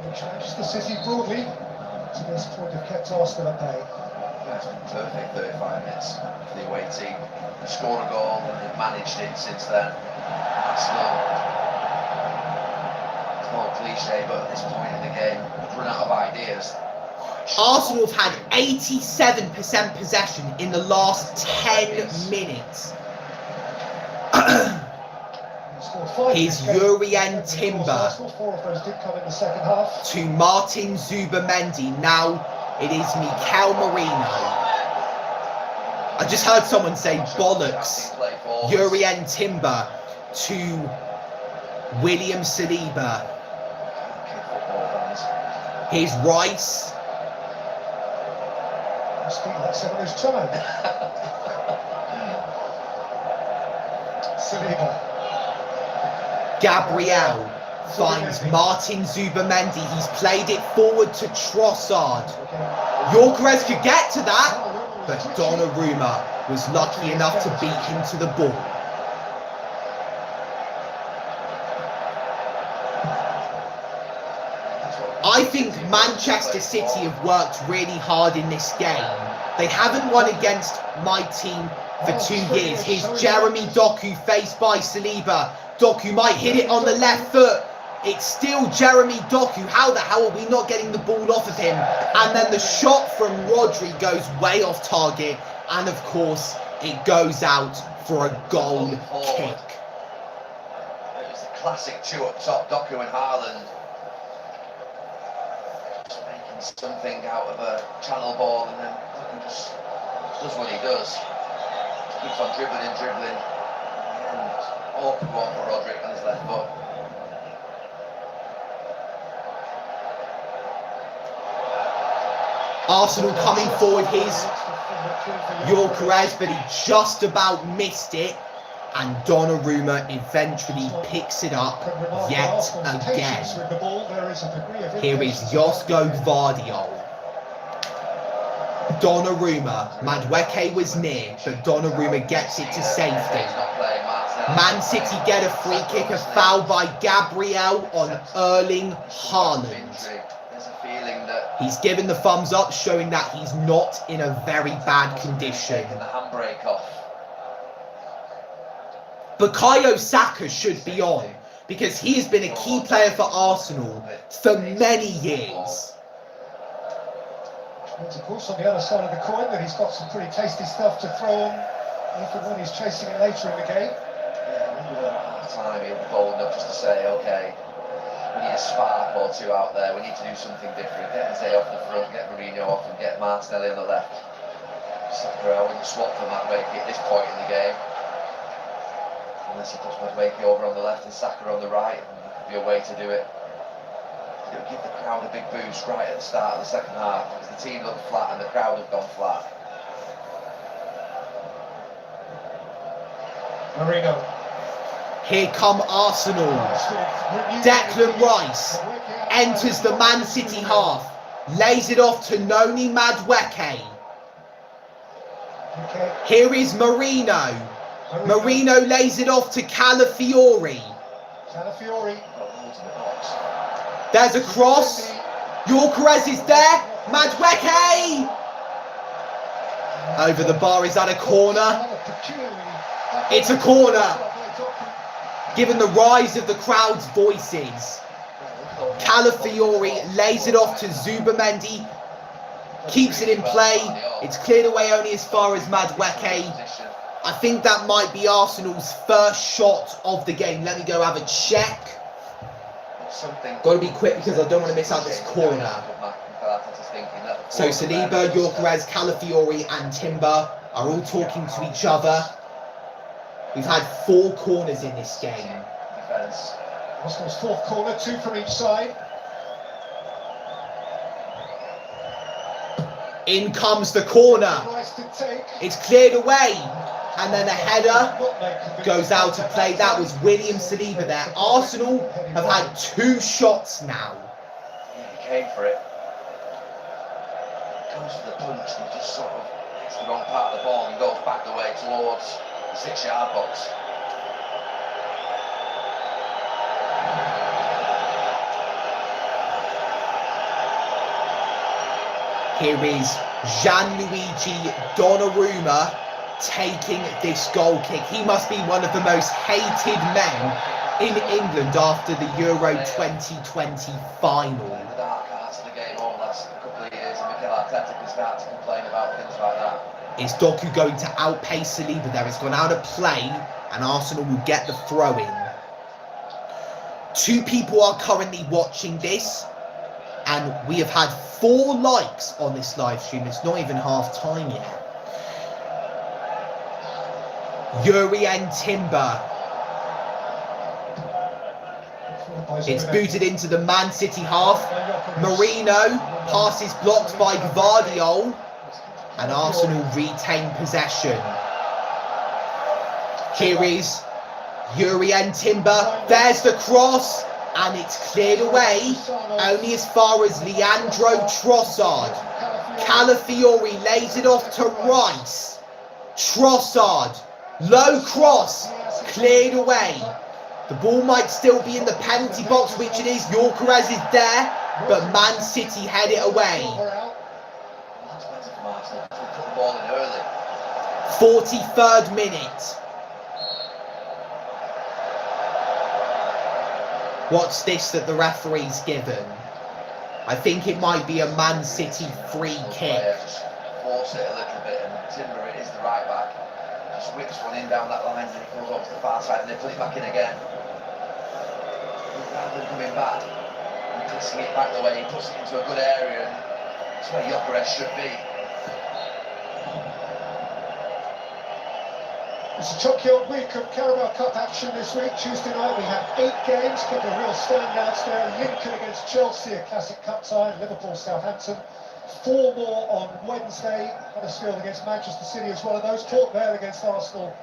which Manchester City broadly, to this point, have kept Arsenal at bay. Yeah, it's been perfect 35 minutes for the away team. They scored a goal and they've managed it since then. Arsenal, it's more cliche, but at this point in the game, we've run out of ideas. Arsenal have had 87% possession in the last 10 minutes. Here's Jurrien Timber to Martin Zubamendi. Now it is Mikel Merino. I just heard someone say bollocks. Jurrien Timber to William Saliba. Here's Rice. Speaking like someone who's trying. Saliba. Gabriel finds Martin Zubamendi. He's played it forward to Trossard. Gyökeres could get to that, but Donnarumma was lucky enough to beat him to the ball. I think Manchester City have worked really hard in this game. They haven't won against my team for 2 years. Here's Jeremy Doku faced by Saliba. Doku might hit it on the left foot. It's still Jeremy Doku. How the hell are we not getting the ball off of him? And then the shot from Rodri goes way off target. And of course, it goes out for a goal kick. It was the classic two up top, Doku and Haaland. Just making something out of a channel ball, and then Doku just does what he does. Just keeps on dribbling and dribbling. And awkward one for Rodri on his left foot. Arsenal coming forward. Here's Gyökeres, but he just about missed it. And Donnarumma eventually picks it up yet again. Here is Josko Gvardiol. Donnarumma. Madueke was near, but Donnarumma gets it to safety. Man City get a free kick, a foul by Gabriel on Erling Haaland. He's given the thumbs up, showing that he's not in a very bad condition. The handbrake off. Bukayo Saka should be on, because he has been a key player for Arsenal for many years. Which means, of course, on the other side of the coin, that he's got some pretty tasty stuff to throw on, even when he's chasing it later in the game. Yeah, time he'll be bold enough just to say, okay, we need a spark or two out there, we need to do something different. Get Jose off the front, get Mourinho off, and get Martinelli on the left. Saka, I wouldn't swap for Madueke at this point in the game. Unless he puts Madueke over on the left and Saka on the right, and that could be a way to do it. It would give the crowd a big boost right at the start of the second half, because the team looked flat and the crowd have gone flat. Marino. Here come Arsenal. Declan Rice enters the Man City half, lays it off to Noni Madueke. Here is Marino. Marino lays it off to Calafiori. There's a cross. Gyökeres is there. Madueke! Over the bar. Is that a corner? It's a corner. Given the rise of the crowd's voices. Calafiori lays it off to Zubamendi. Keeps it in play. It's cleared away only as far as Madueke. I think that might be Arsenal's first shot of the game. Let me go have a check. Got to be quick because I don't want to miss out this corner. So Saliba, Gyökeres, Calafiori and Timber are all talking to each other. We've had 4 corners in this game. Arsenal's fourth corner, 2 from each side. In comes the corner. It's cleared away. And then a header goes out of play. That was William Saliba there. Arsenal have had 2 shots now. Yeah, he came for it. Goes for the punch and he just sort of hits the wrong part of the ball and goes back the way towards the 6-yard box. Here is Gianluigi Donnarumma taking this goal kick. He must be one of the most hated men in England after the Euro 2020 final. The dark arts of the game over the last couple of years, and Mikel Arteta can start to complain about things like that. Is Doku going to outpace Saliba there? It's gone out of play, and Arsenal will get the throw-in. 2 people are currently watching this, and we have had 4 likes on this live stream. It's not even half time yet. Jurrien Timber. It's booted into the Man City half. Marino passes blocked by Gvardiol, and Arsenal retain possession. Here is Jurrien Timber. There's the cross, and it's cleared away only as far as Leandro Trossard. Calafiori lays it off to Rice. Trossard, low cross, cleared away. The ball might still be in the penalty box, which it is. Gyökeres is there, but Man City head it away. 43rd minute. What's this that the referee's given? I think it might be a Man City free kick. Just force it a little bit, and Timber, it is the right back, just whips one in down that line, and it goes up to the far side, and they put it back in again. Rather than coming back and passing it back the way, he puts it into a good area, and that's where Gyökeres should be. It's a chock-a-block week of Carabao Cup action this week. Tuesday night we have 8 games, a couple of real standouts there. Lincoln against Chelsea, a classic cup side. Liverpool, Southampton. 4 more on Wednesday. Huddersfield against Manchester City is one of those. Port Vale against Arsenal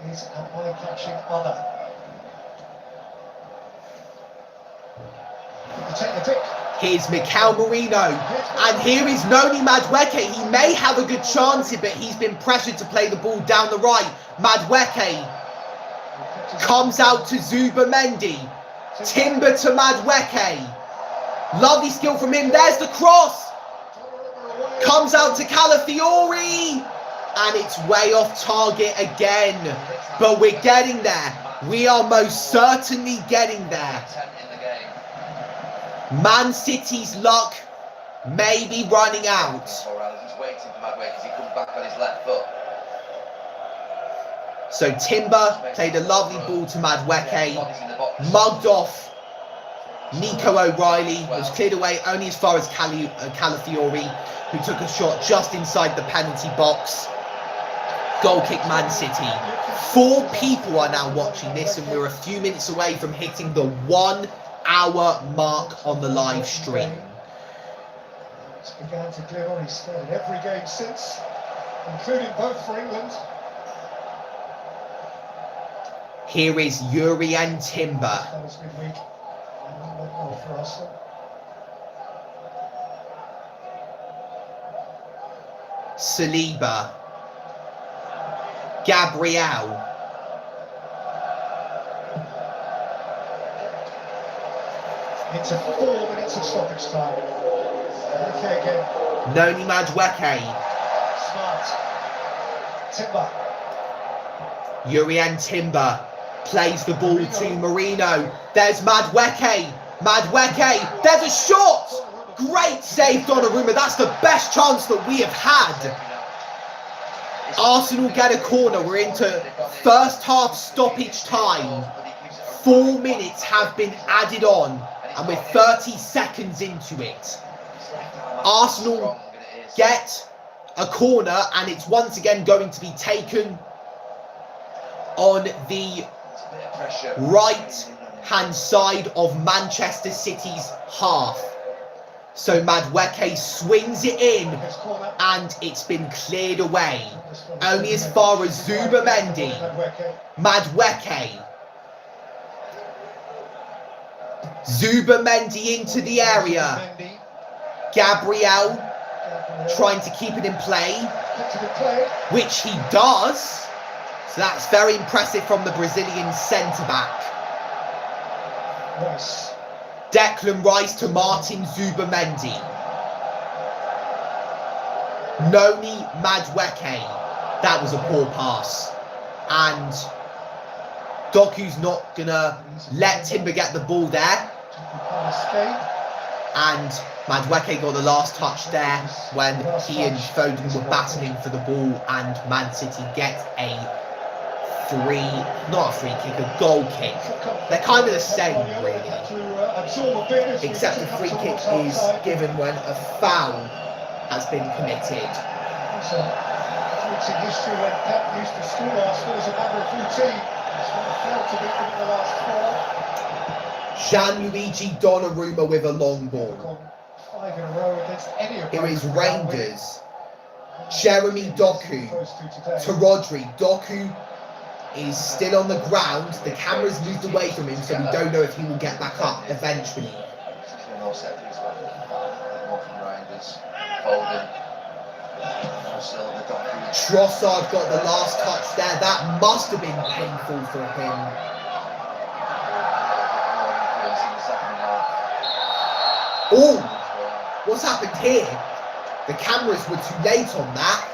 is an eye-catching other. You take the pick. Here's Mikel Merino, and here is Noni Madueke. He may have a good chance here, but he's been pressured to play the ball down the right. Madueke comes out to Zubamendi. Timber to Madueke. Lovely skill from him. There's the cross. Comes out to Calafiori, and it's way off target again. But we're getting there. We are most certainly getting there. Man City's luck may be running out. He's waiting for Madueke because he comes back on his left foot. So Timber played a lovely ball to Madueke, mugged off Nico O'Reilly, was cleared away only as far as Calafiori, who took a shot just inside the penalty box. Goal kick Man City. 4 people are now watching this, and we're a few minutes away from hitting the 1 hour mark on the live stream. It's began to clear on. He's started every game since, including both for England. Here is Jurrien Timber. That was midweek. And that went well for Arsenal. Saliba. Gabriel. Into 4 minutes of stoppage time. Okay, again. Noni Madueke. Smart. Timber. Jurrien Timber plays the ball to Marino. There's Madueke. Madueke. There's a shot. Great save, Donnarumma. That's the best chance that we have had. Arsenal get a corner. We're into first half stoppage time. 4 minutes have been added on, and we're 30 seconds into it. Arsenal get a corner, and it's once again going to be taken on the right hand side of Manchester City's half. So Madueke swings it in, and it's been cleared away only as far as Zubamendi. Madueke. Zubamendi into the area. Gabriel trying to keep it in play, which he does. So that's very impressive from the Brazilian centre-back. Declan Rice to Martin Zubamendi. Noni Madueke. That was a poor pass. And Doku's not going to let Timber get the ball there. And Madueke got the last touch there when he and Foden were battling for the ball, and Man City get a goal kick. They're kind of the same, really. Except the free kick is given when a foul has been committed. History when Pep used to school Arsenal as a matter of routine. It's not failed to beat them in the last 4. Gianluigi Donnarumma with a long ball. 5 in a row against any of Here is Rangers. Jeremy Doku to Rodri. Doku is still on the ground. The camera's moved away from him, so we don't know if he will get back up eventually. Trossard got the last touch there. That must have been painful for him. Oh, what's happened here? The cameras were too late on that.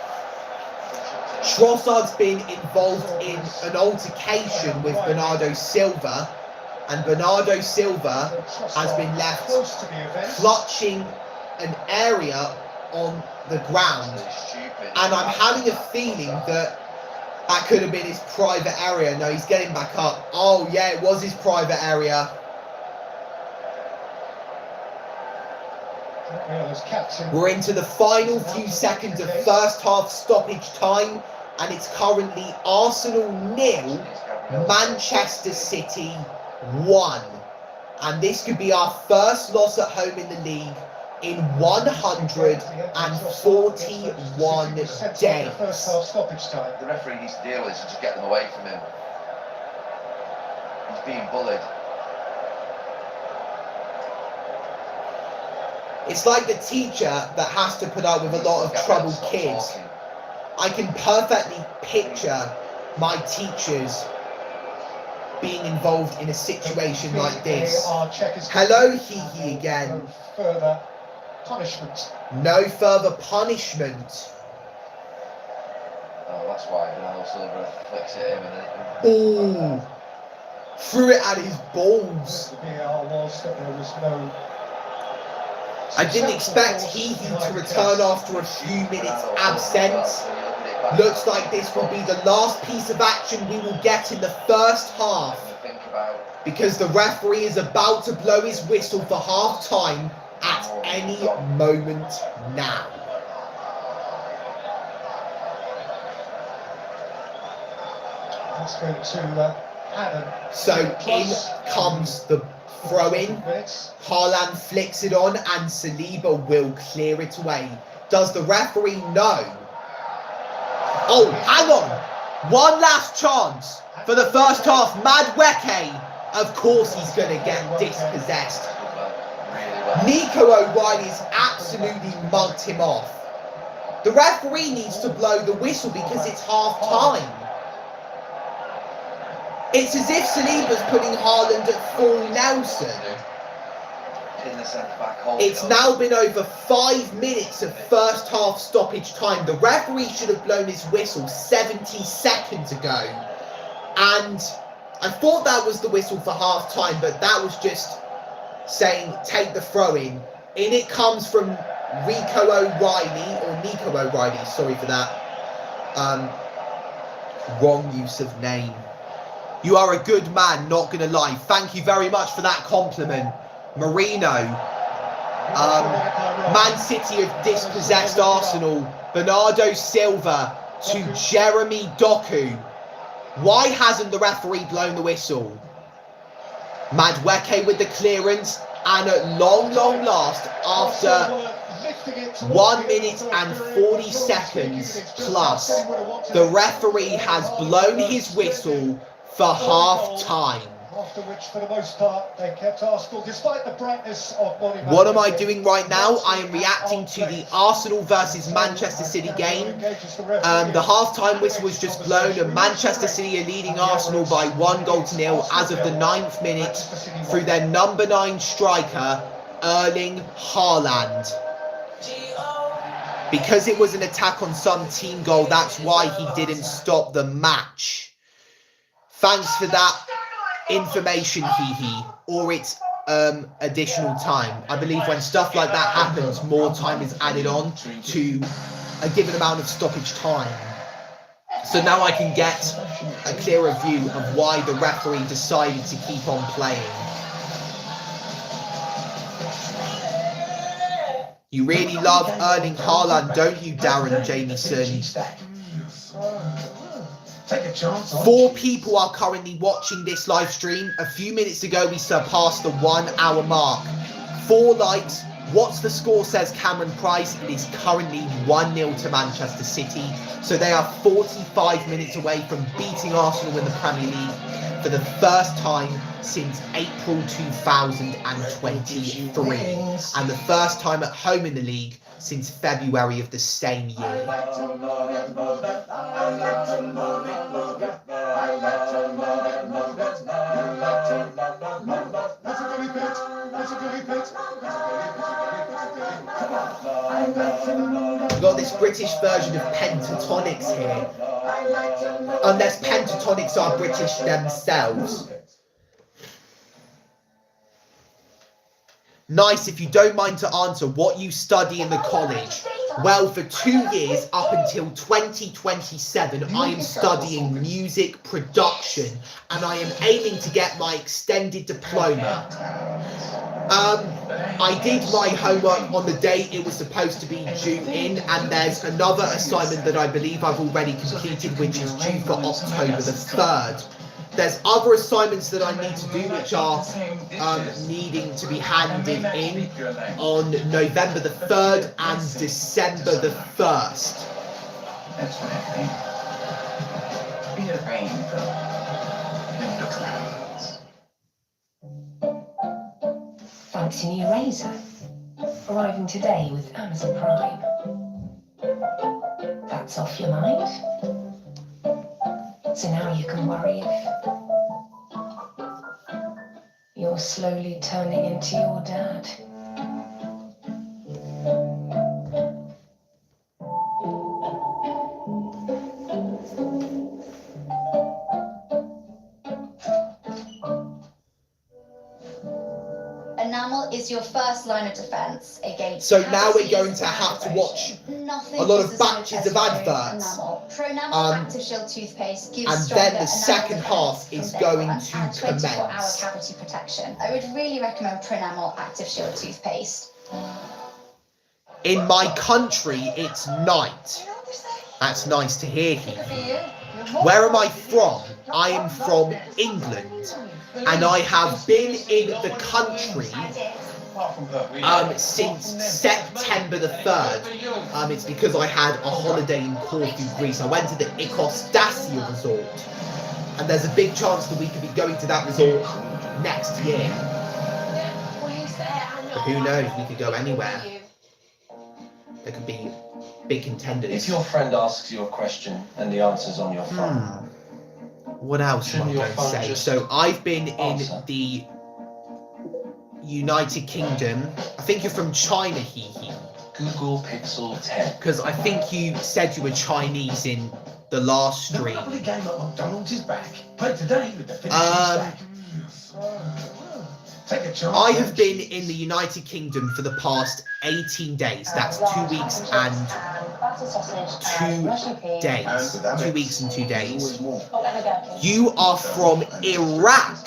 Trossard's been involved in an altercation with Bernardo Silva, and Bernardo Silva has been left clutching an area on the ground, and I'm having a feeling that could have been his private area. No, he's getting back up. Oh yeah, it was his private area. We're into the final few seconds of first half stoppage time, and it's currently Arsenal 0, Manchester City 1. And this could be our first loss at home in the league in 141 days. The referee needs to deal with this and just get them away from him. He's being bullied. It's like the teacher that has to put up with a lot of troubled kids. I can perfectly picture my teachers being involved in a situation like this. Hello, Hee again. No further punishment. No further punishment. Oh, that's why Bernardo Silva flicks at him and then Ooh. Threw it at his balls. The VAR was that there was no. I didn't expect Hee to return after a few minutes absence. Looks like this will be the last piece of action we will get in the first half, because the referee is about to blow his whistle for half time at any moment now. Let's go to Adam. So in comes the throw-in. Haaland flicks it on and Saliba will clear it away. Does the referee know? Oh, hang on. One last chance for the first half. Madueke, of course he's going to get dispossessed. Nico O'Reilly's absolutely mugged him off. The referee needs to blow the whistle because it's half time. It's as if Saliba's putting Haaland at full Nelson. It's now been over 5 minutes of first half stoppage time. The referee should have blown his whistle 70 seconds ago. And I thought that was the whistle for half time, but that was just saying take the throw in. In it comes from Nico O'Reilly, sorry for that. Wrong use of name. You are a good man, not going to lie. Thank you very much for that compliment. Marino. Man City have dispossessed Arsenal. Bernardo Silva to Jeremy Doku. Why hasn't the referee blown the whistle? Madueke with the clearance, and at long last, after 1 minute and 40 seconds plus, the referee has blown his whistle for half time. After which, for the most part, they kept Arsenal, despite the brightness of body. What am I doing right now? I am reacting to the Arsenal versus Manchester City game. The half-time whistle was just blown, and Manchester City are leading Arsenal by 1-0 as of the 9th minute through their number 9 striker, Erling Haaland. Because it was an attack on some team goal, that's why he didn't stop the match. Thanks for that information, Hee. Or it's additional time. I believe when stuff like that happens, more time is added on to a given amount of stoppage time. So now I can get a clearer view of why the referee decided to keep on playing. You really love Erling Haaland, don't you, Darren Jamieson? 4 people are currently watching this live stream. A few minutes ago, we surpassed the 1 hour mark. 4 likes. What's the score, says Cameron Price. It is currently 1-0 to Manchester City. So they are 45 minutes away from beating Arsenal in the Premier League for the first time since April 2023. And the first time at home in the league since February of the same year. We've got this British version of Pentatonics here. Unless Pentatonics are British themselves. Nice, if you don't mind to answer what you study in the college. Well, for 2 years up until 2027, I am studying music production and I am aiming to get my extended diploma. I did my homework on the day it was supposed to be due in, and there's another assignment that I believe I've already completed, which is due for October the 3rd. There's other assignments that I need to do which are needing to be handed in on November the 3rd and December the 1st. That's what I think. Be afraid, though. In the clouds. Fancy new razor? Arriving today with Amazon Prime. That's off your mind? So now you can worry if you're slowly turning into your dad. Enamel is your first line of defense against. So now we're going to have to watch a lot of batches of adverts. Pro-Enamel Active Shield toothpaste gives and then the second half is going to commence. 24-hour cavity protection. I would really recommend Pro-Enamel Active Shield toothpaste. In my country, it's night. That's nice to hear, Heath. Where am I from? I am from England. And I have been in the country since September the 3rd. It's because I had a holiday in Corfu, Greece. I went to the Ikos Dacia resort. And there's a big chance that we could be going to that resort next year. But who knows, we could go anywhere. There could be big contenders. If your friend asks you a question and the answer's on your phone. What else am I going to say? So I've been in the United Kingdom. I think you're from China, Hee. Google Pixel 10. Because I think you said you were Chinese in the last stream. The game at McDonald's is back. Play today with the finishes Take a chance. I have been in the United Kingdom for the past 18 days. That's 2 weeks and 2 days. 2 weeks and 2 days. You are from Iraq.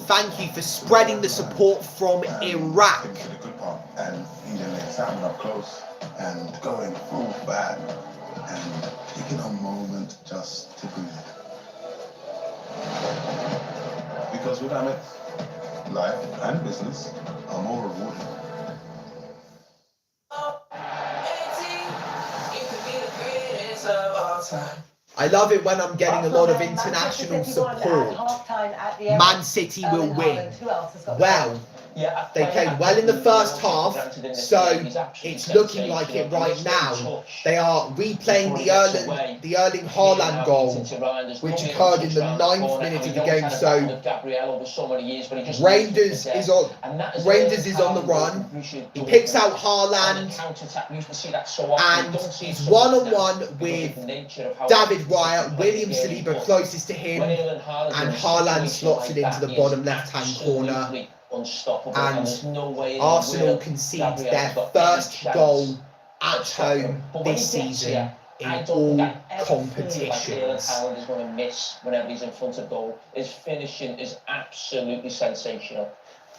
Thank you for spreading the support from Iraq. And feeling the excitement up close and going full bad and taking a moment just to breathe. Because without it, life and business are more rewarding. I love it when I'm getting a lot of international support. Man City will win. Well, They played well in the first half, so it's looking like it right now. They are replaying the Erling Haaland goal, which occurred in the 9th minute of the game. So Rangers is on the run. He picks out Haaland, and he's one-on-one with David Raya. William Saliba closest to him, and Haaland slots it into the bottom left-hand corner. And Arsenal concede their first goal at home this season in all competitions. Haaland is going to miss whenever he's in front of goal. His finishing is absolutely sensational.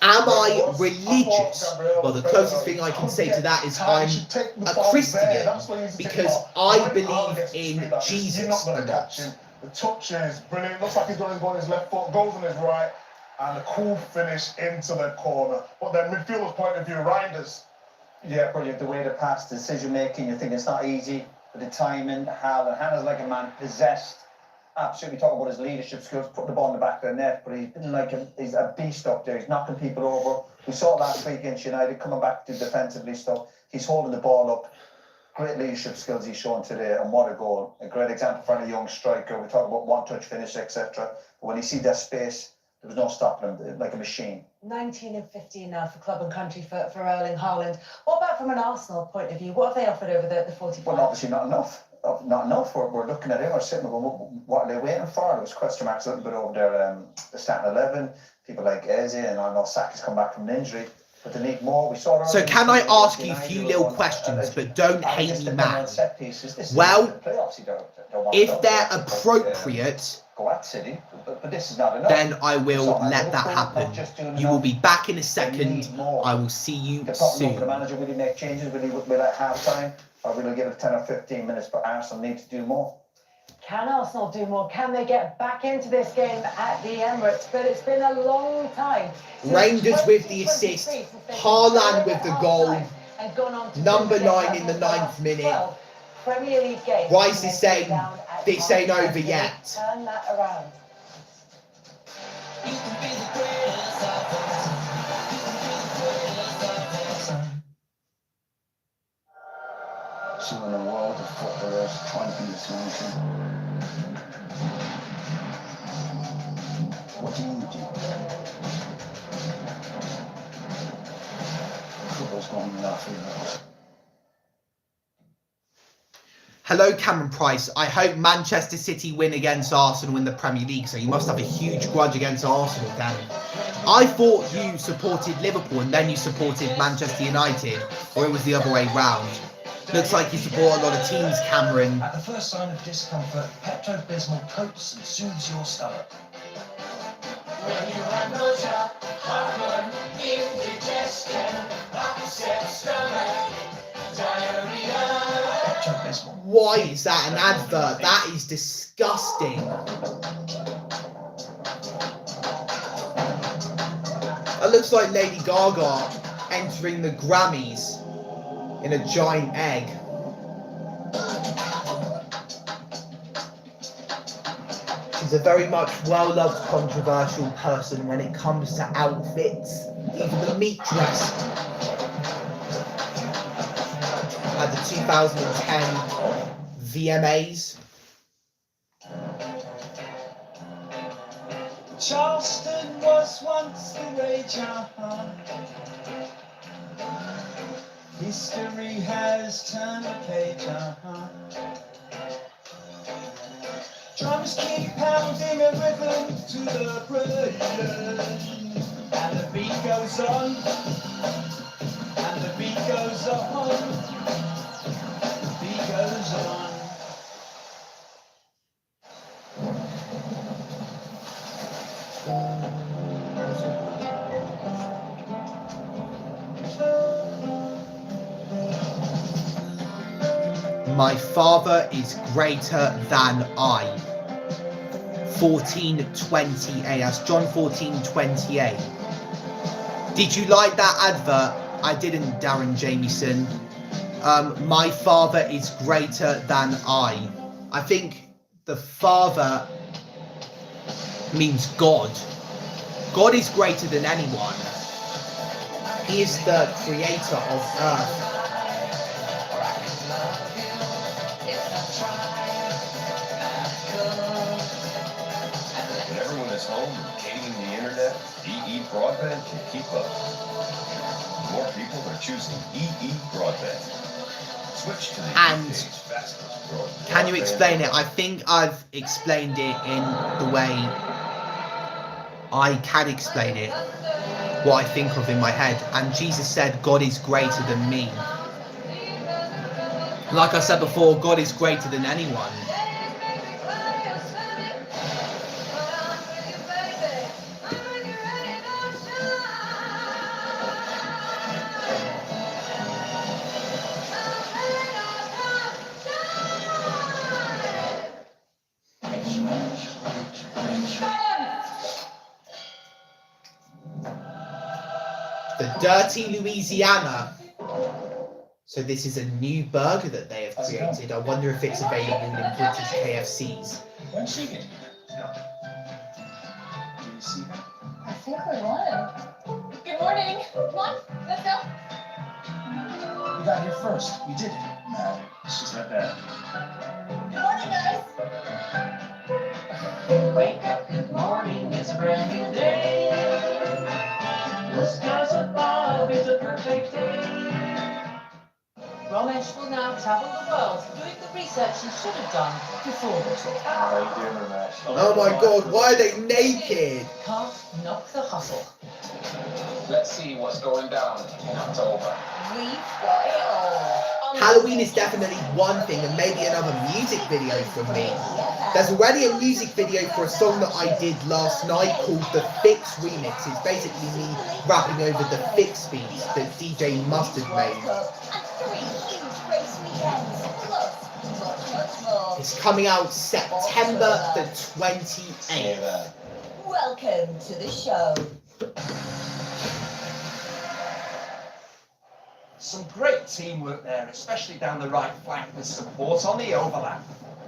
Am I religious? Well, the closest thing I can say to that is I'm a Christian, because I believe in Jesus a lot. The touch is brilliant. Looks like he's got his ball on his left foot, goes on his right, and a cool finish into the corner. But then midfielder's point of view, Reinders. Yeah, brilliant. The way to pass, decision making, you think it's not easy, but the timing, Hannah's like a man possessed. Absolutely talk about his leadership skills, putting the ball in the back of the net, but he's a beast up there. He's knocking people over. We saw it last week against United, coming back to defensively stuff. He's holding the ball up. Great leadership skills he's shown today, and what a goal. A great example for a young striker. We talk about one-touch finish, etc. But when you see that space, there was no stopping him, like a machine. 19 and 15 now for club and country for Erling Haaland. What about from an Arsenal point of view? What have they offered over the 45? Well, obviously not enough. Not enough. We're looking at him, we're sitting, what are they waiting for? There was question marks a little bit over there, the starting 11. People like Eze, and I know Saka's come back from an injury, but they need more. We saw. So can I ask you a few little questions, but don't hate me, man? Well, if they're appropriate, but this is not enough. then I will let that happen. You will be back in a second. I will see you soon. The manager, will he make changes? Will he at half time? Or will he give it 10 or 15 minutes? But Arsenal need to do more. Can Arsenal do more? Can they get back into this game at the Emirates? But it's been a long time. Rangers with the assist, Haaland with the goal, number 9 in the 9th minute. Premier League game. Rice is saying this ain't over yet. Turn that around. So in a world of footballers trying to be this nation, what do you do? Football's gone nothing else. Hello, Cameron Price. I hope Manchester City win against Arsenal in the Premier League, so you must have a huge grudge against Arsenal, Cameron. I thought you supported Liverpool and then you supported Manchester United, or it was the other way round. Looks like you support a lot of teams, Cameron. At the first sign of discomfort, Pepto-Bismol coats and soothes your stomach. When you have nausea, heartburn, indigestion, upset stomach, diarrhea. Pepto-Bismol. Why is that an advert? That is disgusting. That looks like Lady Gaga entering the Grammys in a giant egg. She's a very much well-loved, controversial person when it comes to outfits. Even the meat dress at the 2010 VMAs. Charleston was once the rage, History has turned the page, Drums keep pounding a rhythm to the brain, and the beat goes on, and the beat goes on, the beat goes on. My father is greater than I. 14:20a. That's John 14:28. Did you like that advert? I didn't, Darren Jamieson. My father is greater than I. I think the father means God. God is greater than anyone. He is the creator of Earth. When everyone is home and gaming the internet, EE Broadband can keep up. More people are choosing EE Broadband. Switch to the UK's fastest broadband. Can you explain it? I think I've explained it in the way I can explain it, what I think of in my head. And Jesus said, God is greater than me. Like I said before, God is greater than anyone. The Dirty Louisiana. So this is a new burger that they have created. I wonder if it's available in British KFCs. When's she getting here? Do you see her? I think we won. Good morning. Come on, let's go. We got here first. We did it. No, she's not bad. Good morning, guys. Wake up, good morning, it's a brand new day. The skies above, it's a perfect day. Ramesh will now travel the world, doing the research he should have done before the trip. How are you doing, Ramesh? Oh my God, why are they naked? Can't knock the hustle. Let's see what's going down in October. We've got it all. Halloween is definitely one thing, and maybe another music video from me. There's already a music video for a song that I did last night called The Fix Remix. It's basically me rapping over the Fix beats that DJ Mustard made. It's coming out September the 28th. Welcome to the show. Some great teamwork there, especially down the right flank with support on the overlap.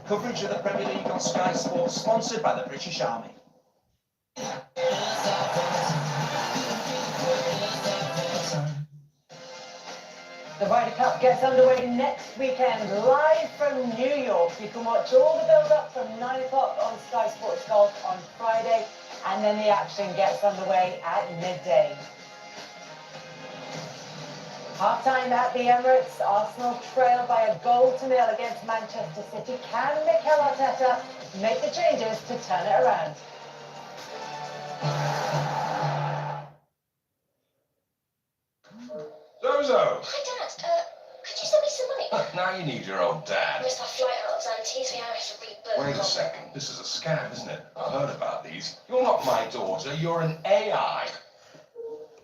Coverage of the Premier League on Sky Sports, sponsored by the British Army. The Ryder Cup gets underway next weekend, live from New York. You can watch all the build-up from 9 o'clock on Sky Sports Golf on Friday, and then the action gets underway at midday. Half-time at the Emirates, Arsenal trail by a 1-0 against Manchester City. Can Mikel Arteta make the changes to turn it around? Zozo! Hi, Dad. Could you send me some money? Now you need your old dad. Missed our flight out of Zantes. We have to rebook. Wait a second. This is a scam, isn't it? I've heard about these. You're not my daughter. You're an AI.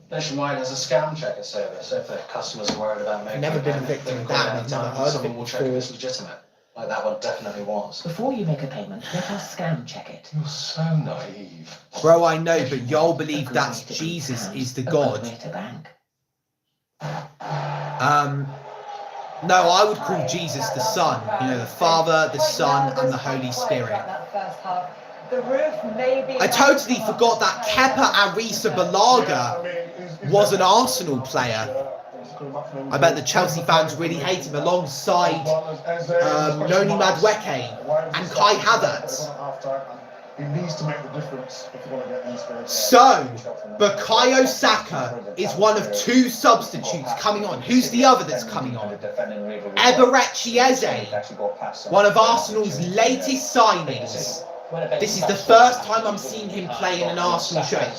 Nationwide has a scam checker service. If the customers are worried about making Never been a payment, victim they of call that. down I've never time, heard of someone it will check if before. it's legitimate. Like that one definitely was. Before you make a payment, let us scam check it. You're so naive. Bro, I know, but y'all believe that Jesus is the God. No, I would call Jesus the Son. You know, the Father, the Son, and the Holy Spirit. I totally forgot that Kepa Arrizabalaga was an Arsenal player. I bet the Chelsea fans really hate him alongside Noni Madueke and Kai Havertz. He needs to make the difference if you want to get these guys. So, Bukayo Saka is one of 2 substitutes coming on. Who's the other that's coming on? Eberechi Eze, one of Arsenal's latest signings. This is the first time I'm seeing him play in an Arsenal shirt.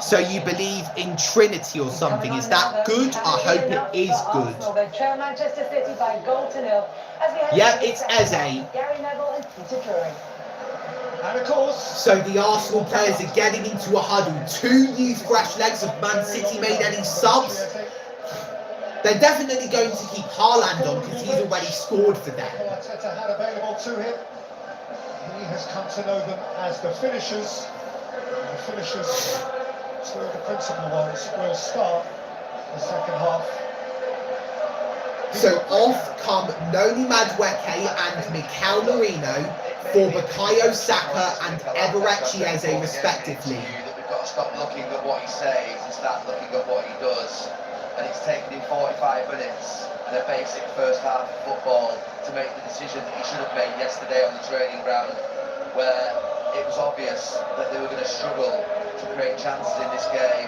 So you believe in Trinity or something? Is that good? I hope it is good. Yep, it's Eze. And of course, so the Arsenal players are getting into a huddle. 2 new fresh legs of Man City made any subs. They're definitely going to keep Haaland on because he's already scored for them. Arteta had available to him. He has come to know them as the finishers. The finishers, 2 of the principal ones, will start the second half. So off come Noni Madueke and Mikel Merino for Bukayo Saka and Eberechi Eze respectively. got to stop looking at what he says and start looking at what he does. And it's taken him 45 minutes and a basic first half of football to make the decision that he should have made yesterday on the training ground, where it was obvious that they were going to struggle to create chances in this game,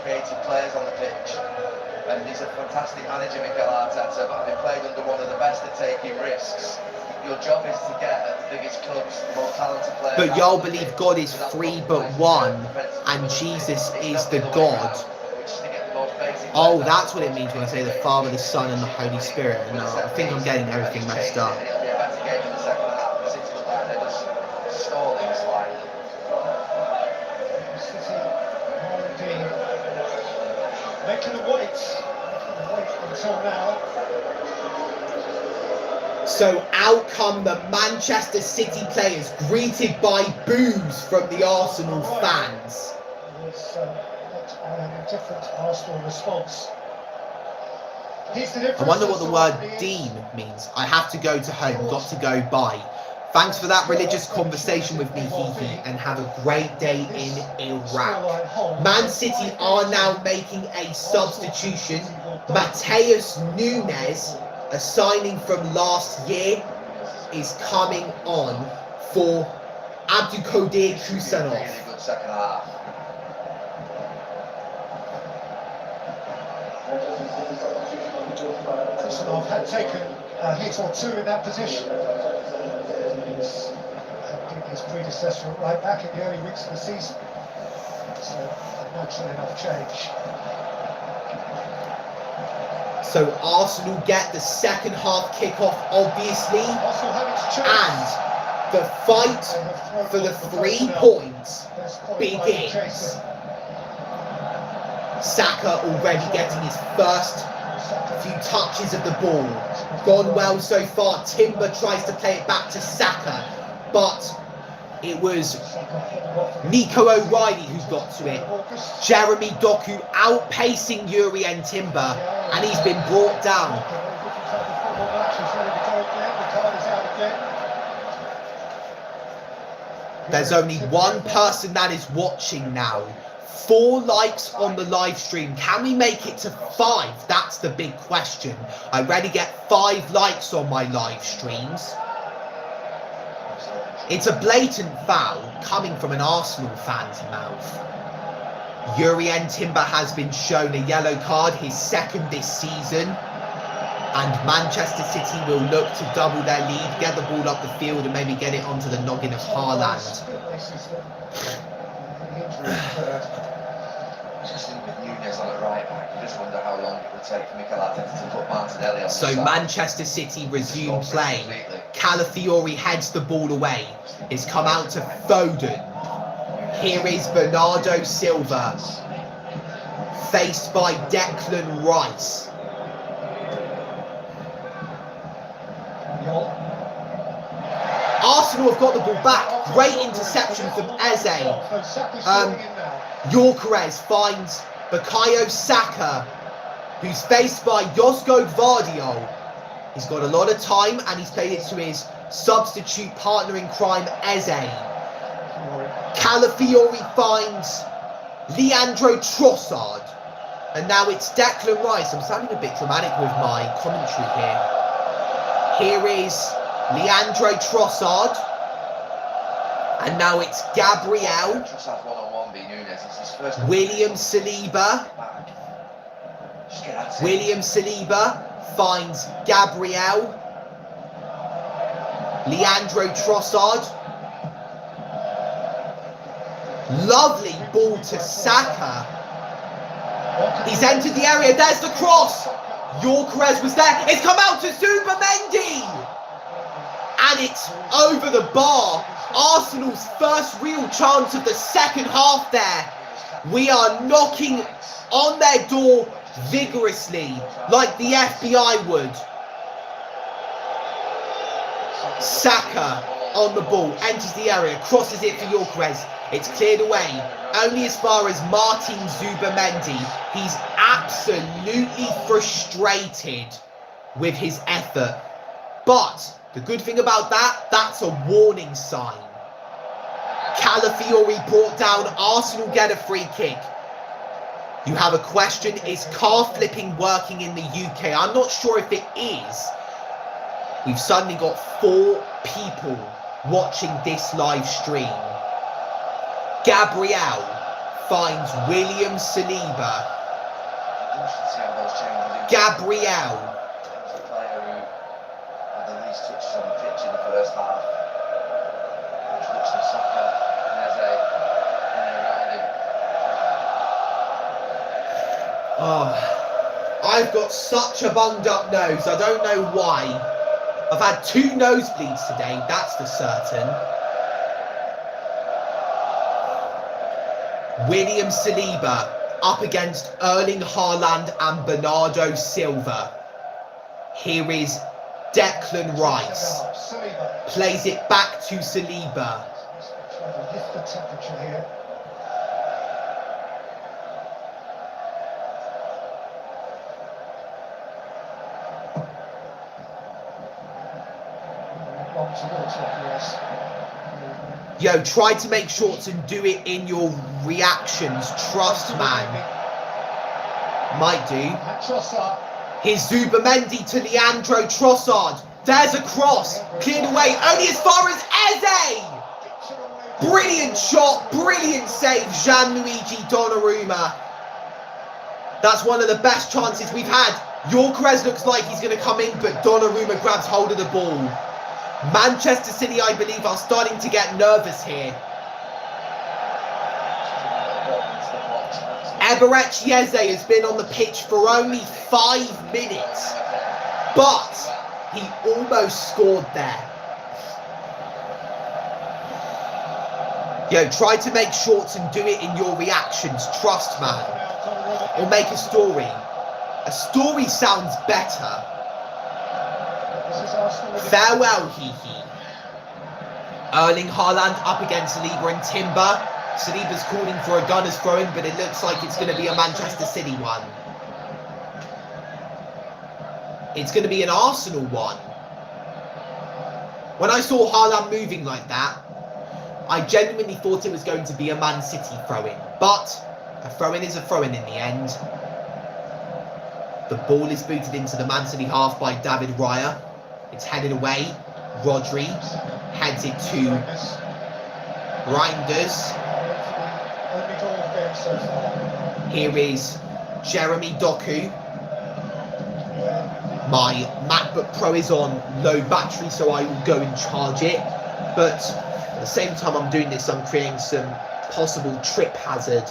creative players on the pitch. And he's a fantastic manager, Mikel Arteta, but having played under one of the best at taking risks, your job is to get at the biggest clubs, the most talented players. But y'all believe God is three but one, and Jesus is the God. Oh, that's what it means when I say the Father, the Son, and the Holy Spirit. No, I think I'm getting everything messed up. It'll be a better game in the second half. The City look like they're just stalling slightly. City are indeed making the wait until now. So out come the Manchester City players, greeted by boos from the Arsenal fans. It's not a different Arsenal response. I wonder what the word Dean means. I have to go to home, got to go bye. Thanks for that religious conversation with me, Hee, and have a great day in Iraq. Man City are now making a substitution. Mateus Nunes, a signing from last year, is coming on for Abdulkadir Kusanov. Really good second half. Kusanov had taken a hit or two in that position. His predecessor right back in the early weeks of the season. So a natural enough change. So Arsenal get the second half kickoff, obviously, and the fight for the 3 points begins. Saka already getting his first few touches of the ball. Gone well so far. Timber tries to play it back to Saka, but it was Nico O'Reilly who got to it. Jeremy Doku outpacing Yuri and Timber, and he's been brought down. There's only one person that is watching now. 4 likes on the live stream. Can we make it to 5? That's the big question. I already get 5 likes on my live streams. It's a blatant foul coming from an Arsenal fan's mouth. Yuri Timber has been shown a yellow card, his second this season. And Manchester City will look to double their lead, get the ball up the field and maybe get it onto the noggin of Haaland. I just think with Nunes on the right back, you just wonder how long it would take for Mikel Arteta to put Martinelli on the So side. Manchester City resume play. Calafiori heads the ball away. It's come out to Foden. Here is Bernardo Silva, faced by Declan Rice. Arsenal have got the ball back. Great interception from Eze. Gyökeres finds Bukayo Saka, who's faced by Josko Gvardiol. He's got a lot of time and he's played it to his substitute partner in crime, Eze. Calafiori finds Leandro Trossard. And now it's Declan Rice. I'm sounding a bit dramatic with my commentary here. Here is Leandro Trossard. And now it's Gabriel. William Saliba. William Saliba finds Gabriel. Leandro Trossard. Lovely ball to Saka. He's entered the area. There's the cross. Gyökeres was there. It's come out to Zubamendi. And it's over the bar. Arsenal's first real chance of the second half there. We are knocking on their door vigorously, like the FBI would. Saka on the ball, enters the area, crosses it for Gyökeres. It's cleared away, only as far as Martin Zubamendi. He's absolutely frustrated with his effort. But the good thing about that, that's a warning sign. Calafiori brought down. Arsenal get a free kick. You have a question, is car flipping working in the UK? I'm not sure if it is. We've suddenly got 4 people watching this live stream. Gabriel finds William Saliba. Gabriel. The player who had the least touches on the pitch in the first half. Which looks to Saka and Eze in around him. Oh, I've got such a bunged up nose. I don't know why. I've had 2 nosebleeds today, that's for certain. William Saliba up against Erling Haaland and Bernardo Silva. Here is Declan Rice. Plays it back to Saliba. Lift the temperature here. Yo, try to make shorts and do it in your reactions. Trust, man. Might do. Here's Zubamendi to Leandro Trossard. There's a cross. Cleared away. Only as far as Eze. Brilliant shot. Brilliant save. Gianluigi Donnarumma. That's one of the best chances we've had. Gyökeres looks like he's going to come in, but Donnarumma grabs hold of the ball. Manchester City, I believe, are starting to get nervous here. Eberechi Eze has been on the pitch for only 5 minutes, but he almost scored there. Yo, try to make shorts and do it in your reactions. Trust, man. Or make a story. A story sounds better. Farewell, hee-hee. Erling Haaland up against Saliba and Timber. Saliba's calling for a gunner's throw-in, but it looks like it's going to be a Manchester City one. It's going to be an Arsenal one. When I saw Haaland moving like that, I genuinely thought it was going to be a Man City throw-in. But a throw-in is a throw-in in the end. The ball is booted into the Man City half by David Raya. It's headed away. Rodri heads it to Reinders. Here is Jeremy Doku. My MacBook Pro is on low battery, so I will go and charge it. But at the same time I'm doing this, I'm creating some possible trip hazard.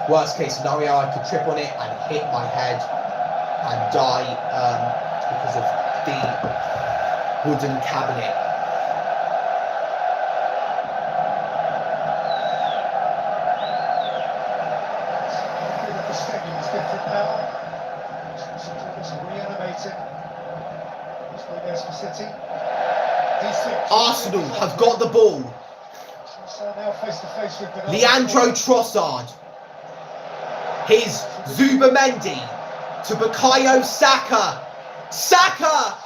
Worst case scenario, I could trip on it and hit my head and die because of the wooden cabinet. The stadium is different now. It's reanimated. It's very nice for City. Arsenal have got the ball. So now face to face with Leandro Trossard. Here's Zubamendi to Bukayo Saka. Saka!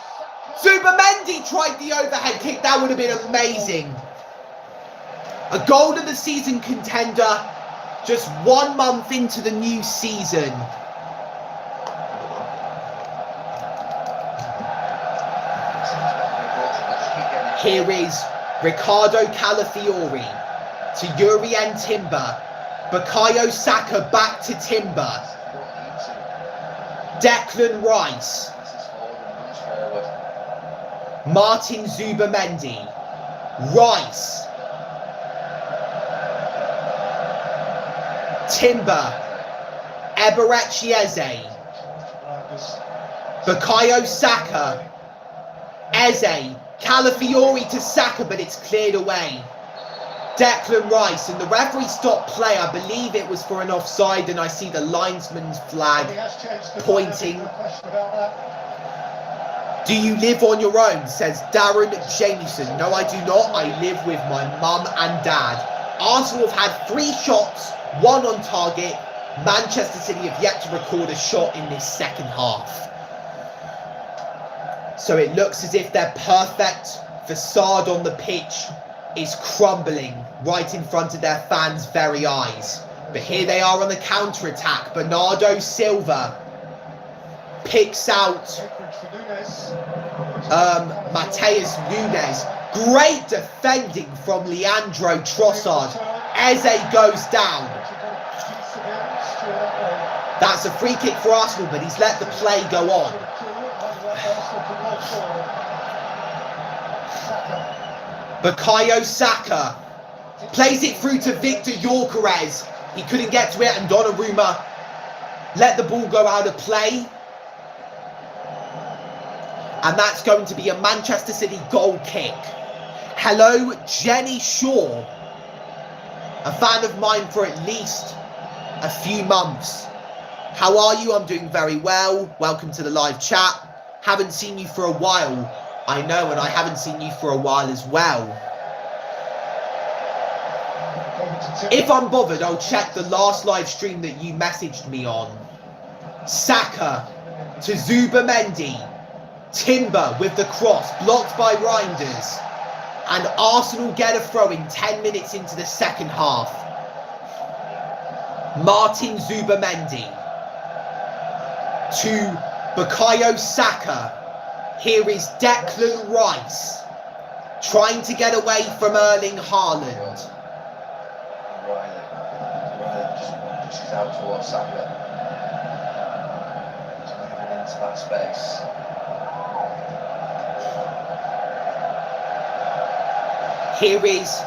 Zubamendi tried the overhead kick. That would have been amazing. A goal of the season contender just 1 month into the new season. Here is Ricardo Calafiori to Jurrien Timber. Bukayo Saka back to Timber. Declan Rice. Martin Zubamendi. Rice. Timber. Eberechi Eze. Bukayo Saka. Eze. Calafiori to Saka, but it's cleared away. Declan Rice, and the referee stopped play. I believe it was for an offside, and I see the linesman's flag pointing. Do you live on your own? Says Darren Jamieson. No, I do not. I live with my mum and dad. Arsenal have had 3 shots, 1 on target. Manchester City have yet to record a shot in this second half. So it looks as if they're perfect facade on the pitch is crumbling right in front of their fans' very eyes. But here they are on the counter-attack. Bernardo Silva picks out Mateus Nunes. Great defending from Leandro Trossard. Eze goes down. That's a free kick for Arsenal, but he's let the play go on. Bukayo Saka plays it through to Victor Gyökeres. He couldn't get to it, and Donnarumma let the ball go out of play. And that's going to be a Manchester City goal kick. Hello, Jenny Shaw. A fan of mine for at least a few months. How are you? I'm doing very well. Welcome to the live chat. Haven't seen you for a while. I know, and I haven't seen you for a while as well. If I'm bothered, I'll check the last live stream that you messaged me on. Saka to Zubamendi. Timber with the cross, blocked by Reinders. And Arsenal get a throw in 10 minutes into the second half. Martin Zubamendi to Bukayo Saka. Here is Declan Rice trying to get away from Erling Haaland. Riley just pushes out towards Saka. Just moving into that space. Here is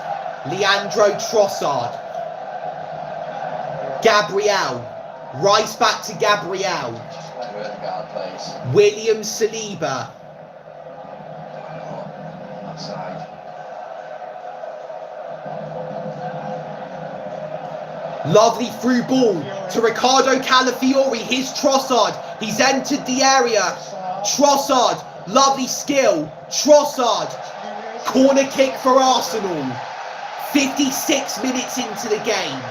Leandro Trossard. Gabriel. Rice back to Gabriel. William Saliba. That side. Lovely through ball to Ricardo Calafiori. Here's Trossard. He's entered the area. Trossard. Lovely skill. Trossard. Corner kick for Arsenal. 56 minutes into the game.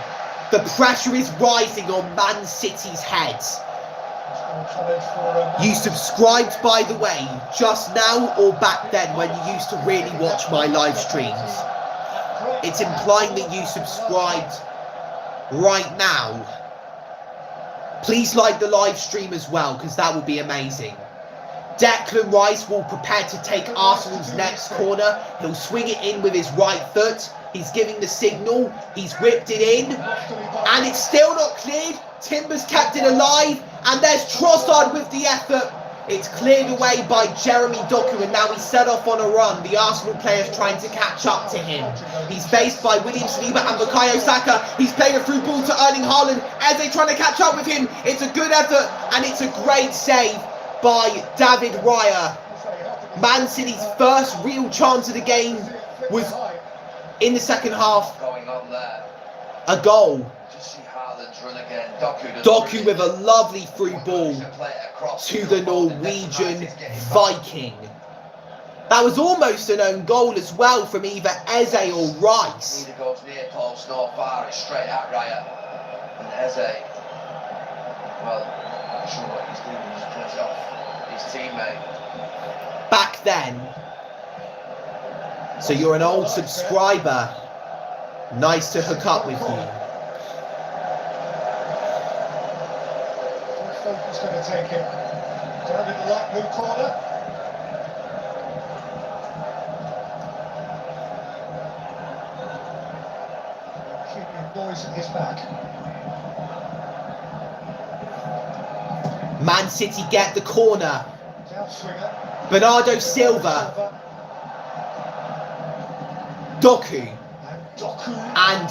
The pressure is rising on Man City's heads. You subscribed, by the way, just now or back then when you used to really watch my live streams? It's implying that you subscribed right now. Please like the live stream as well, because that would be amazing. Declan Rice will prepare to take Arsenal's next corner. He'll swing it in with his right foot. He's giving the signal. He's whipped it in. And it's still not cleared. Timber's kept it alive. And there's Trossard with the effort. It's cleared away by Jeremy Doku, and now he's set off on a run. The Arsenal player's trying to catch up to him. He's faced by William Saliba and Bukayo Saka. He's playing a through ball to Erling Haaland as they're trying to catch up with him. It's a good effort, and it's a great save by David Raya. Man City's first real chance of the game was in the second half. Going on there. A goal. Just see Haaland's run again. Doku with a lovely through ball to the Norwegian Viking. That was almost an own goal as well from either Eze or Rice. Neither goes near post nor far. It's straight at Raya. And Eze, well, I'm not sure what he's doing. He just plays it off his teammate. Back then. So you're an old subscriber. Nice to hook up with you. He's going to take him down in the light blue corner. Keeping noise at his back. Man City get the corner. Bernardo Silva. Doku. And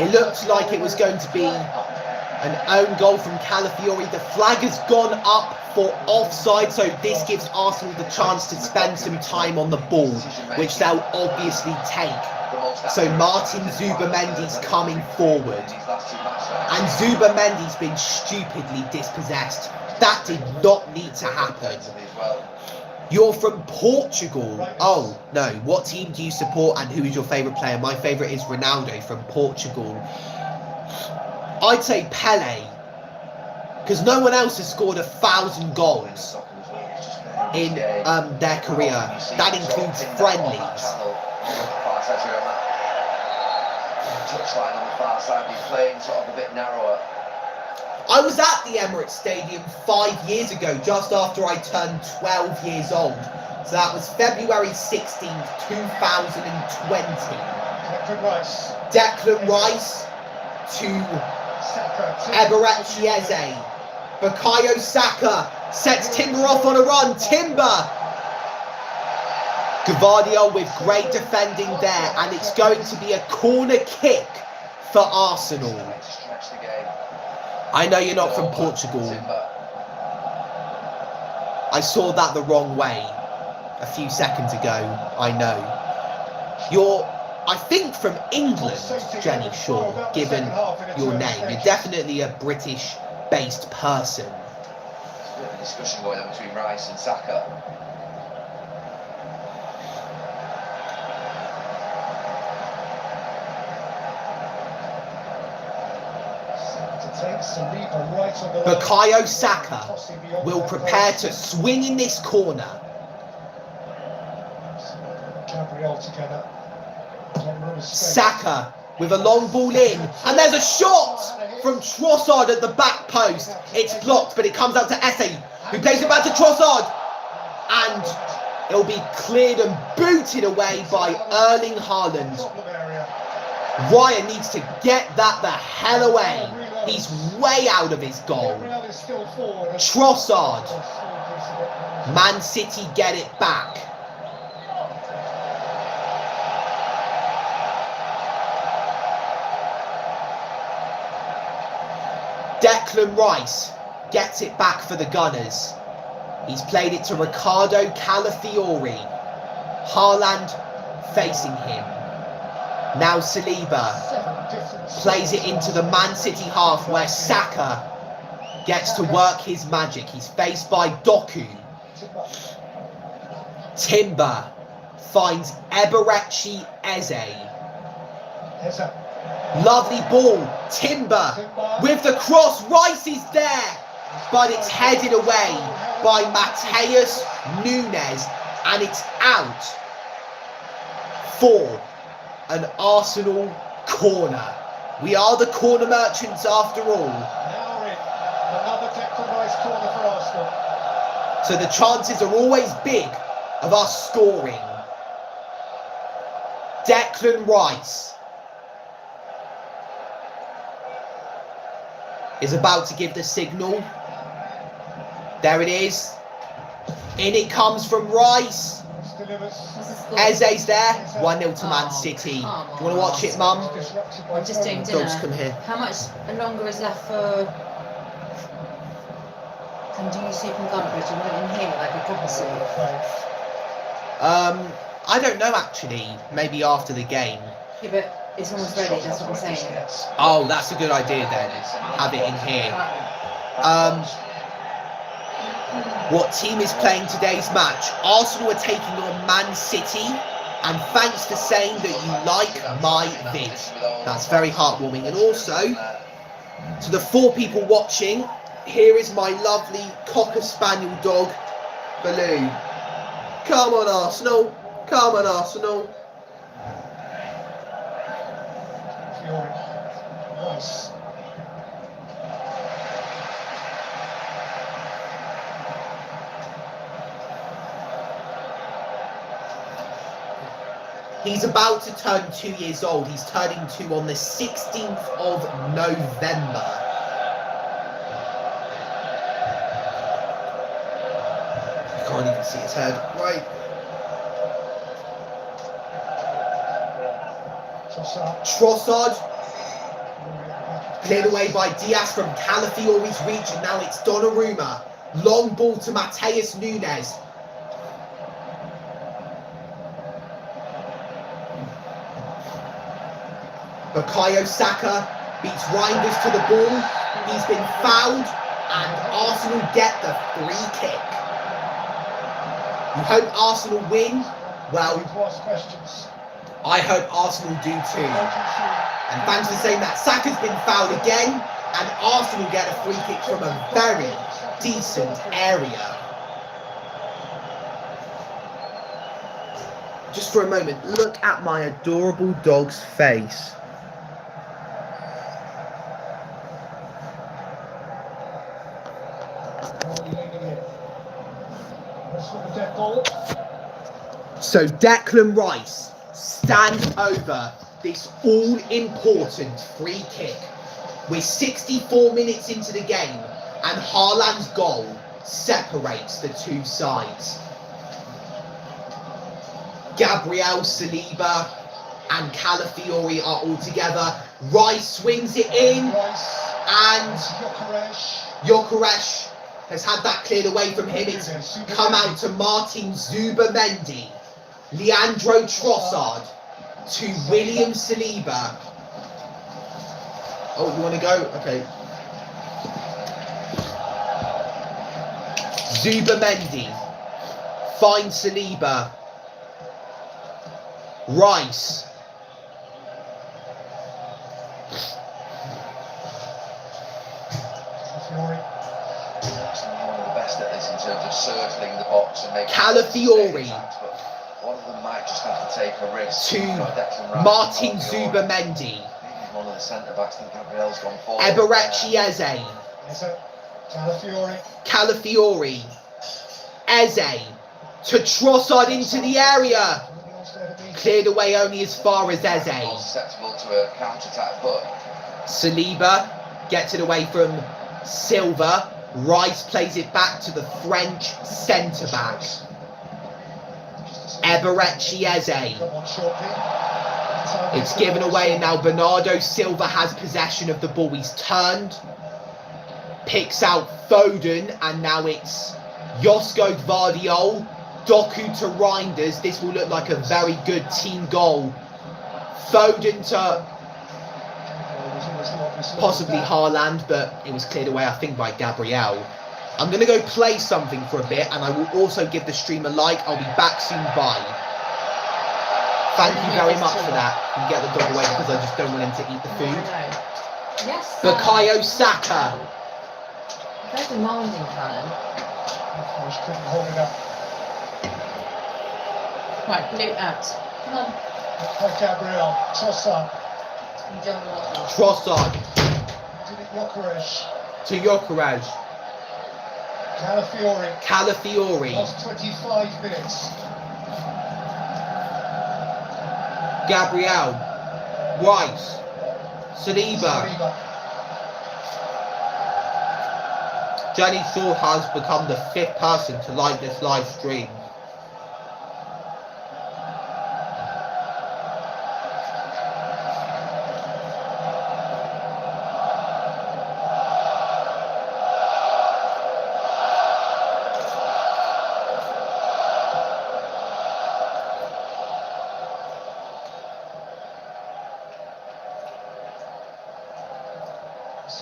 it looked like it was going to be an own goal from Calafiori. The flag has gone up for offside, so this gives Arsenal the chance to spend some time on the ball, which they'll obviously take. So Martin Zubamendi's coming forward. And Zubamendi's been stupidly dispossessed. That did not need to happen. You're from Portugal. Oh, no. What team do you support and who is your favourite player? My favourite is Ronaldo from Portugal. I'd say Pele. Because no one else has scored 1,000 goals. in their career. That includes friendlies. Touchline on the far side, he's playing sort of a bit narrower. I was at the Emirates Stadium 5 years ago, just after I turned 12 years old. So that was February 16th, 2020. Declan Rice. Declan Rice to Eberechi Eze. Bukayo Saka sets Timber off on a run. Timber! Gavardia with great defending there, and it's going to be a corner kick for Arsenal. I know you're not from Portugal. I saw that the wrong way a few seconds ago, I know. You're, I think, from England, Jenny Shaw, given your name. You're definitely a British-based person. There's a bit of a discussion going on between Rice and Saka. Bukayo Saka will prepare to swing in this corner. Saka with a long ball in, and there's a shot from Trossard at the back post. It's blocked, but it comes out to Eze, who plays it back to Trossard, and it'll be cleared and booted away by Erling Haaland. Ryan needs to get that the hell away. He's way out of his goal. Trossard. Man City get it back. Declan Rice gets it back for the Gunners. He's played it to Ricardo Calafiori. Haaland facing him. Now Saliba plays it into the Man City half where Saka gets to work his magic. He's faced by Doku. Timber finds Eberechi Eze. Lovely ball. Timber with the cross. Rice is there, but it's headed away by Mateus Nunes, and it's out for an Arsenal corner. We are the corner merchants after all. Now in another Declan Rice corner for Arsenal. So the chances are always big of us scoring. Declan Rice is about to give the signal. There it is. In it comes from Rice. Eze's there. 1-0 to Man City. Do you want to watch it, Mum? I'm just doing dinner. Dogs, come here. How much longer is left for... Can do you soup and garlic? Do you want it in here, like a proper soup? I don't know actually. Maybe after the game. Yeah, but it's almost ready, that's what I'm saying. Oh, that's a good idea then. Have it in here. What team is playing today's match? Arsenal are taking on Man City, and thanks for saying that you like my vid. That's very heartwarming. And also, to the 4 people watching, here is my lovely Cocker Spaniel dog, Baloo. Come on, Arsenal. Come on, Arsenal. Rice. He's about to turn 2 years old. He's turning 2 on the 16th of November. I can't even see his head. Right. Trossard. Cleared away by Diaz from Calafiori's reach, and now it's Donnarumma. Long ball to Mateus Nunes. Bukayo Saka beats Reinders to the ball. He's been fouled, and Arsenal get the free kick. You hope Arsenal win? Well, I hope Arsenal do too. And thanks for saying that. Saka's been fouled again, and Arsenal get a free kick from a very decent area. Just for a moment, look at my adorable dog's face. So Declan Rice stands over this all-important free kick. We're 64 minutes into the game, and Haaland's goal separates the two sides. Gabriel, Saliba and Calafiori are all together. Rice swings it in, and Gyökeres has had that cleared away from him. It's come out to Martin Zubimendi, Leandro Trossard to William Saliba. Oh, you want to go? Okay. Zubimendi finds Saliba. Rice. Best at this in terms of circling the box and making Calafiori one of them might just have to take a risk to Martin Zubimendi. One of the centre backs, I think Gabriel's gone forward. Eberechi Eze. Calafiori. Eze to Trossard into the area. Cleared away only as far as Eze. Susceptible to a counter-attack, but Saliba gets it away from Silva. Rice plays it back to the French centre-back. Eberechi Eze. It's given away, and now Bernardo Silva has possession of the ball. He's turned, picks out Foden, and now it's Josko Gvardiol. Doku to Reinders. This will look like a very good team goal. Foden to possibly Haaland, but it was cleared away, I think, by Gabriel. I'm going to go play something for a bit, and I will also give the stream a like. I'll be back soon. Bye. Thank you very much for that. You get the dog away because I just don't want him to eat the food. Yes. Bukayo Saka. Very demanding, Callum. Right, blue out. Come on. Gabriel, Trossard. Trossard Gyökeres. to Gyökeres. Calafiori. Lost 25 minutes. Gabriel. Rice. Saliba. Jenny Shaw has become the 5th person to like this live stream.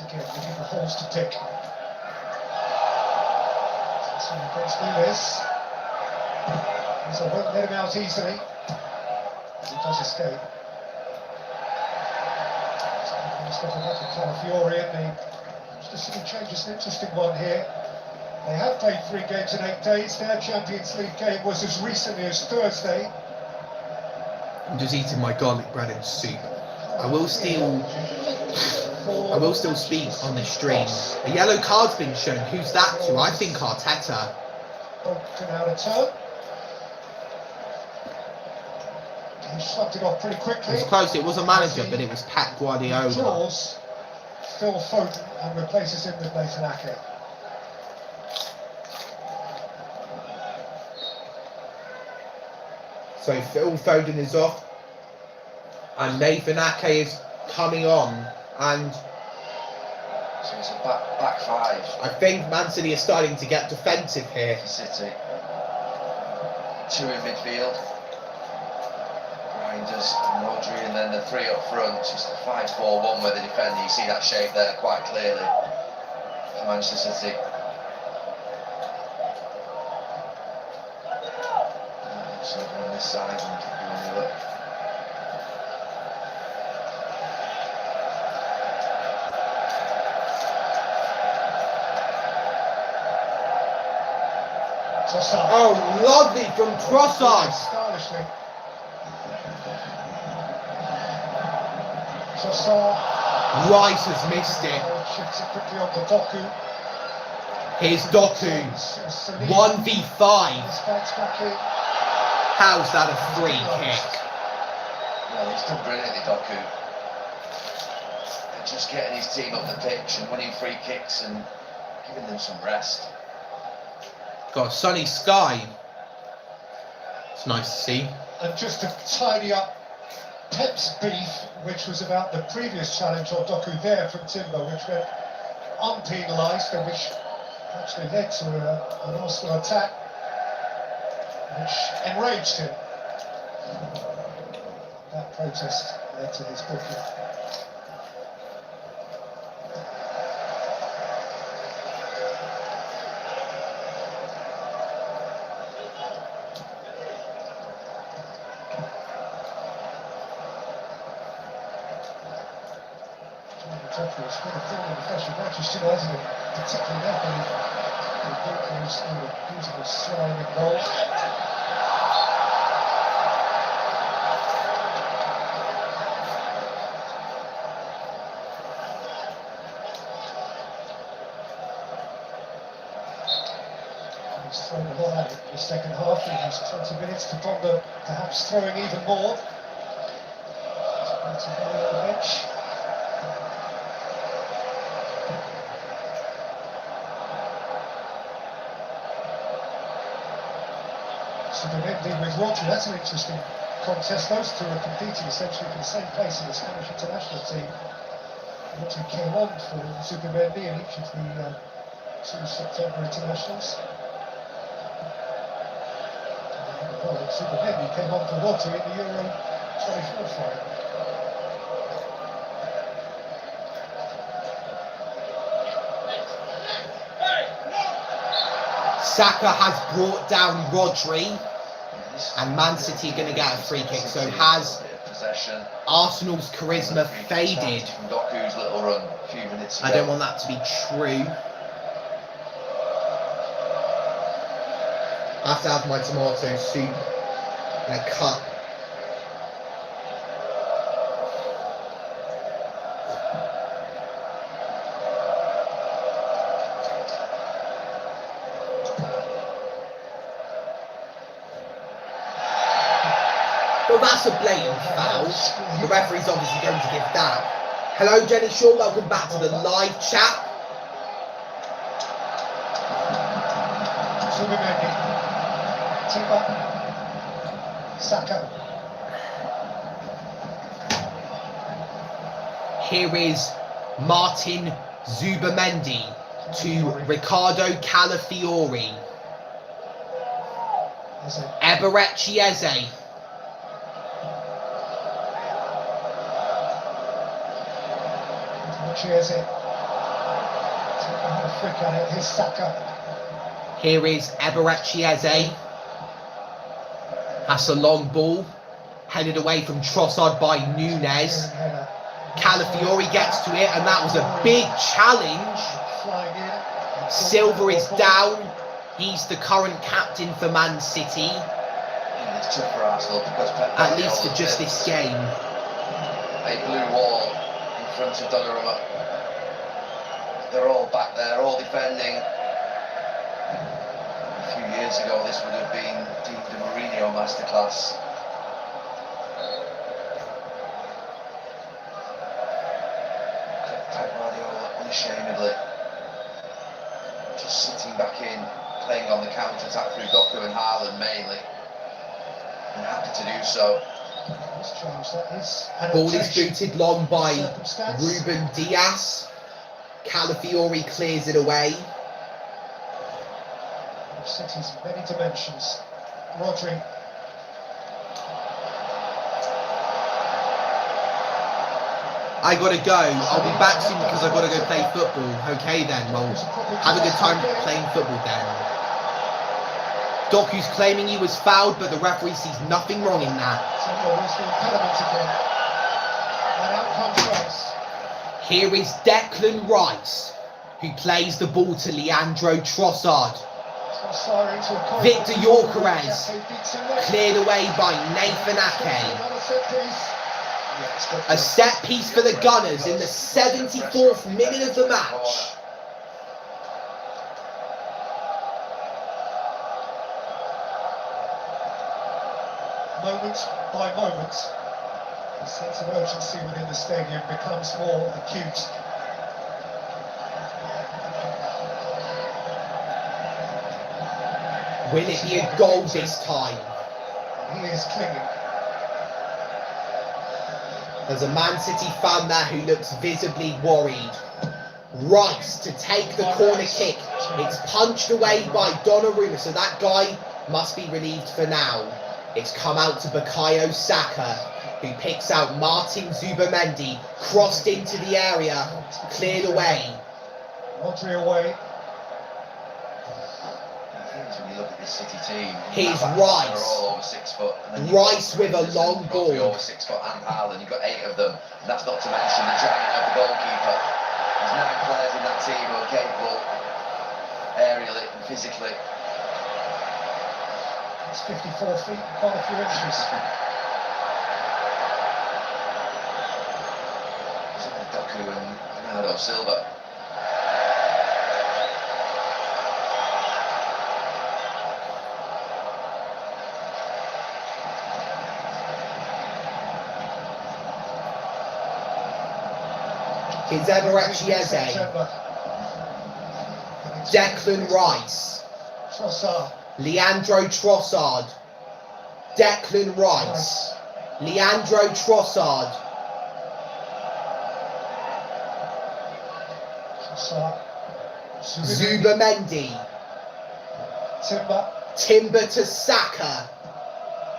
Again, looking for holes to tick. So against Nunes. So won't let him out easily. As he does escape. Stepping back to Calafiori, and just a single change is an interesting one here. They have played 3 games in 8 days. Their Champions League game was as recently as Thursday. I'm just eating my garlic bread and soup. I will still speak on the stream. A yellow card's been shown. Who's that to? I think Arteta. He shrugged it off pretty quickly. It was close. It was a manager, but it was Pep Guardiola. Draws Phil Foden and replaces him with Nathan Ake. So Phil Foden is off, and Nathan Ake is coming on, and so it's a back 5. I think Man City are starting to get defensive here. City. 2 in midfield. Reinders and Rodri, and then the 3 up front. It's a 5-4-1 where they defend. You see that shape there quite clearly for Manchester City. So on this side and on the look. Oh, lovely from Trossard. Stylishly. Rice has missed it. Shifts it quickly on to Doku. Here's Doku. 1v5. How's that a free kick? Well, he's done brilliantly, Doku. And just getting his team up the pitch and winning free kicks and giving them some rest. Got a sunny sky. It's nice to see. And just to tidy up Pep's beef, which was about the previous challenge on Doku there from Timber, which went unpenalised and which actually led to an Arsenal attack, which enraged him. That protest led to his booking. It's been a thorn in the flesh of Manchester United, particularly now when he's in a beautiful sliding goal. He's thrown a lot at it in the second half. He has 20 minutes to ponder perhaps throwing even more. He's on the bench. With Rodri, that's an interesting contest. Those two are competing essentially for the same place in the Spanish international team. Rodri came on for Zubimendi in each of the 2 September internationals. Well, Zubimendi came on for Rodri in the Euro 24 final. Saka has brought down Rodri, and Man City are going to get a free kick. So has Arsenal's charisma faded? I don't want that to be true. I have to have my tomato soup in a cup. Well, that's a blatant foul. The referee's obviously going to give that. Hello, Jenny Shaw. Welcome back to the live chat. Saka. Here is Martin Zubimendi to Ricardo Calafiori. Eberechi Eze. Here is Eberechi Eze. That's a long ball. Headed away from Trossard by Nunez. Calafiori gets to it, and that was a big challenge. Silva is down. He's the current captain for Man City. At least for just this game. A blue wall in front of Donnarumma. They're all back there, all defending. A few years ago, this would have been deemed a Mourinho masterclass. Pep Guardiola unashamedly just sitting back in, playing on the counter-attack through Doku and Haaland mainly, and happy to do so. Ball is booted long by Ruben Diaz. Calafiori clears it away. City's many dimensions. Rodri. I gotta go. I'll be back soon because I gotta go play football. Okay then, well, have a good time playing football then. Doku's claiming he was fouled, but the referee sees nothing wrong in that. Here is Declan Rice, who plays the ball to Leandro Trossard. Victor Gyökeres, cleared away by Nathan Ake. A set piece for the Gunners in the 74th minute of the match. Moment by moment, the sense of urgency within the stadium becomes more acute. Will it be a goal this time? He is clinging. There's a Man City fan there who looks visibly worried. Rice to take the corner kick. It's punched away by Donnarumma, so that guy must be relieved for now. It's come out to Bukayo Saka, who picks out Martin Zubamendi, crossed into the area, cleared away. Rodri away. When you look at this City team, Here's they're Rice. all over 6 foot. And then Rice with a long ball. Over 6 foot and Haaland, you've got 8 of them. And that's not to mention the giant of the goalkeeper. There's 9 players in that team who are capable aerially and physically. It's 54 feet, quite a few inches. Doku and Bernardo Silva. It's Eberechi Eze. Declan Rice. Trossard. Leandro Trossard. Declan Rice. Leandro Trossard. Trossard. Zubamendi. Timber to Saka.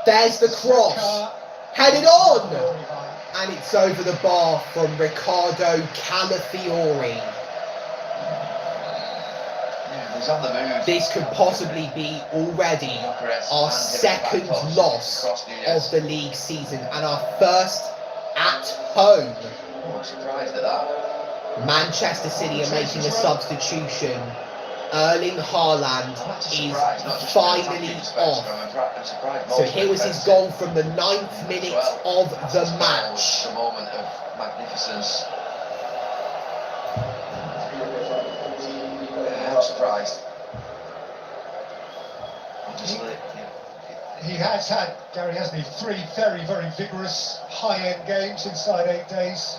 There's the cross. Headed on! And it's over the bar from Riccardo Calafiori. He's on the move. This could possibly be already our second loss of the league season and our first at home. I'm surprised at that. Manchester City are making a substitution. Erling Haaland is finally off. So here was his goal from the 9th minute of the match. A moment of magnificence. I'm surprised. He has had, Gary, hasn't he, 3 very, very vigorous high-end games inside 8 days.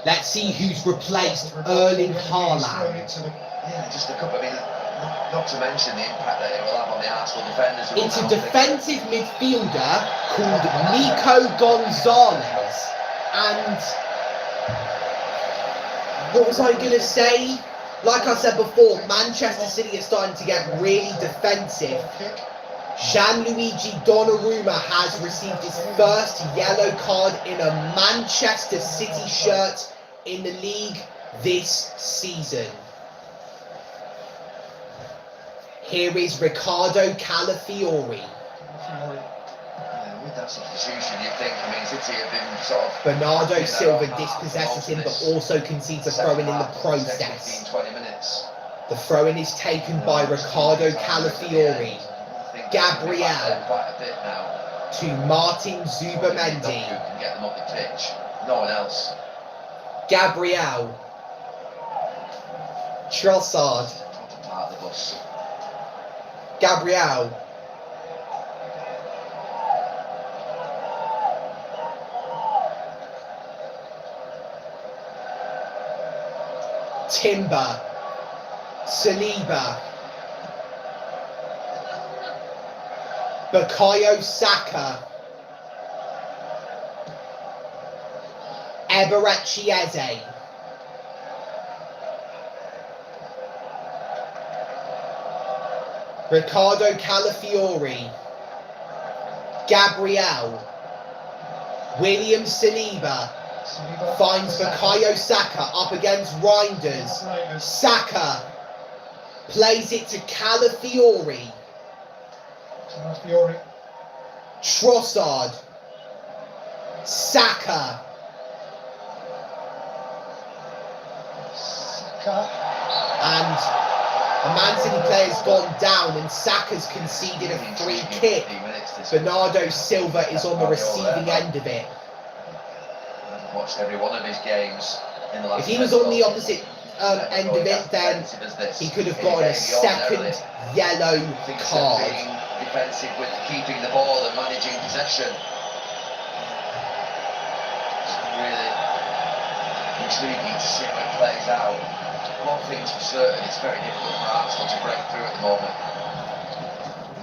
Let's see who's replaced Erling Haaland. Yeah, just a couple. I mean, not to mention the impact that it will have on the Arsenal defenders. It's a defensive midfielder called Nico Gonzalez. And what was I going to say? Like I said before, Manchester City are starting to get really defensive. Gianluigi Donnarumma has received his first yellow card in a Manchester City shirt in the league this season. Here is Riccardo Calafiori. With that substitution, you'd think, I mean, City have been sort of... Bernardo Silva dispossesses him, but also concedes a throw-in in the process. 15-20 minutes. The throw-in is taken by Riccardo Calafiori. Gabriel Quite a bit now. to Martin Zubamendi. Who can get them up the pitch? No one else. Gabriel. Trossard. Part of the bus. Gabriel. Timber. Saliba. Bukayo Saka. Eberechi Eze. Riccardo Calafiori. Gabriel. William Saliba. Finds Bukayo Saka up against Reinders. Saka plays it to Calafiori. Trossard. Saka. And a Man City player's gone down and Saka's conceded a free kick. Bernardo Silva is on the receiving end of it. Watched every one of his games in the last. If he was on the opposite end of it, then he could have gotten a second yellow card. Being defensive with keeping the ball and managing possession. It's really intriguing to see how it plays out. One thing's for certain, it's very difficult for Arsenal to break through at the moment.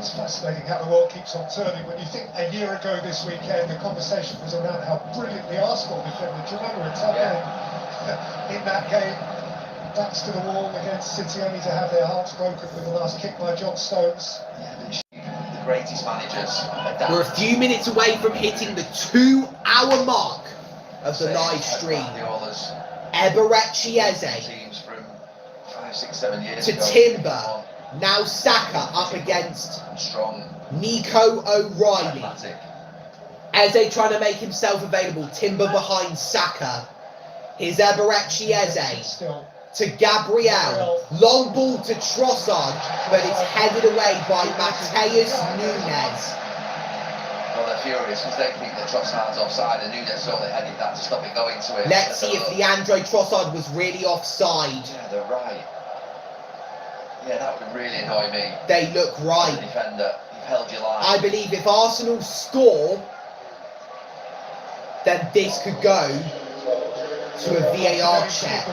It's fascinating how the world keeps on turning. When you think a year ago this weekend, the conversation was around how brilliantly Arsenal defended. Do you remember it? In that game, backs to the wall against City, only to have their hearts broken with the last kick by John Stones. The greatest managers. We're a few minutes away from hitting the 2-hour mark of the live stream. Eberechi Eze Teams from 5, 6, 7 years to ago. Timber. Now Saka up against Strong. Nico O'Reilly. Athletic. Eze trying to make himself available. Timber behind Saka. Here's Eberechi Eze to Gabriel. Long ball to Trossard, but it's headed away by Mateus Nunes. Well, they're furious because they think that Trossard's offside and Nunes saw they headed that to stop it going to him. Let's see if Leandro Trossard was really offside. Yeah, they're right. Yeah, that would really annoy me. They look right. Defender, you've held your line. I believe if Arsenal score, then this could go to a VAR check.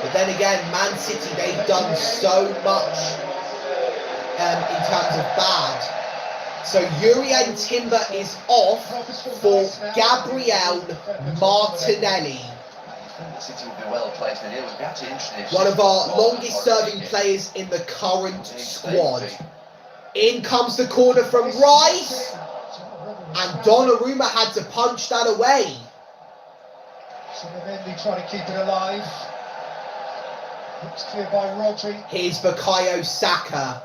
But then again, Man City, they've done so much in terms of bad. So Jurrien Timber is off for Gabriel Martinelli. City will be well placed and it would be actually interesting. One of our longest serving players in the current squad. In comes the corner from Rice. And Donnarumma had to punch that away. So Mendy trying to keep it alive. Looks clear by Rodri. Here's Bukayo Saka.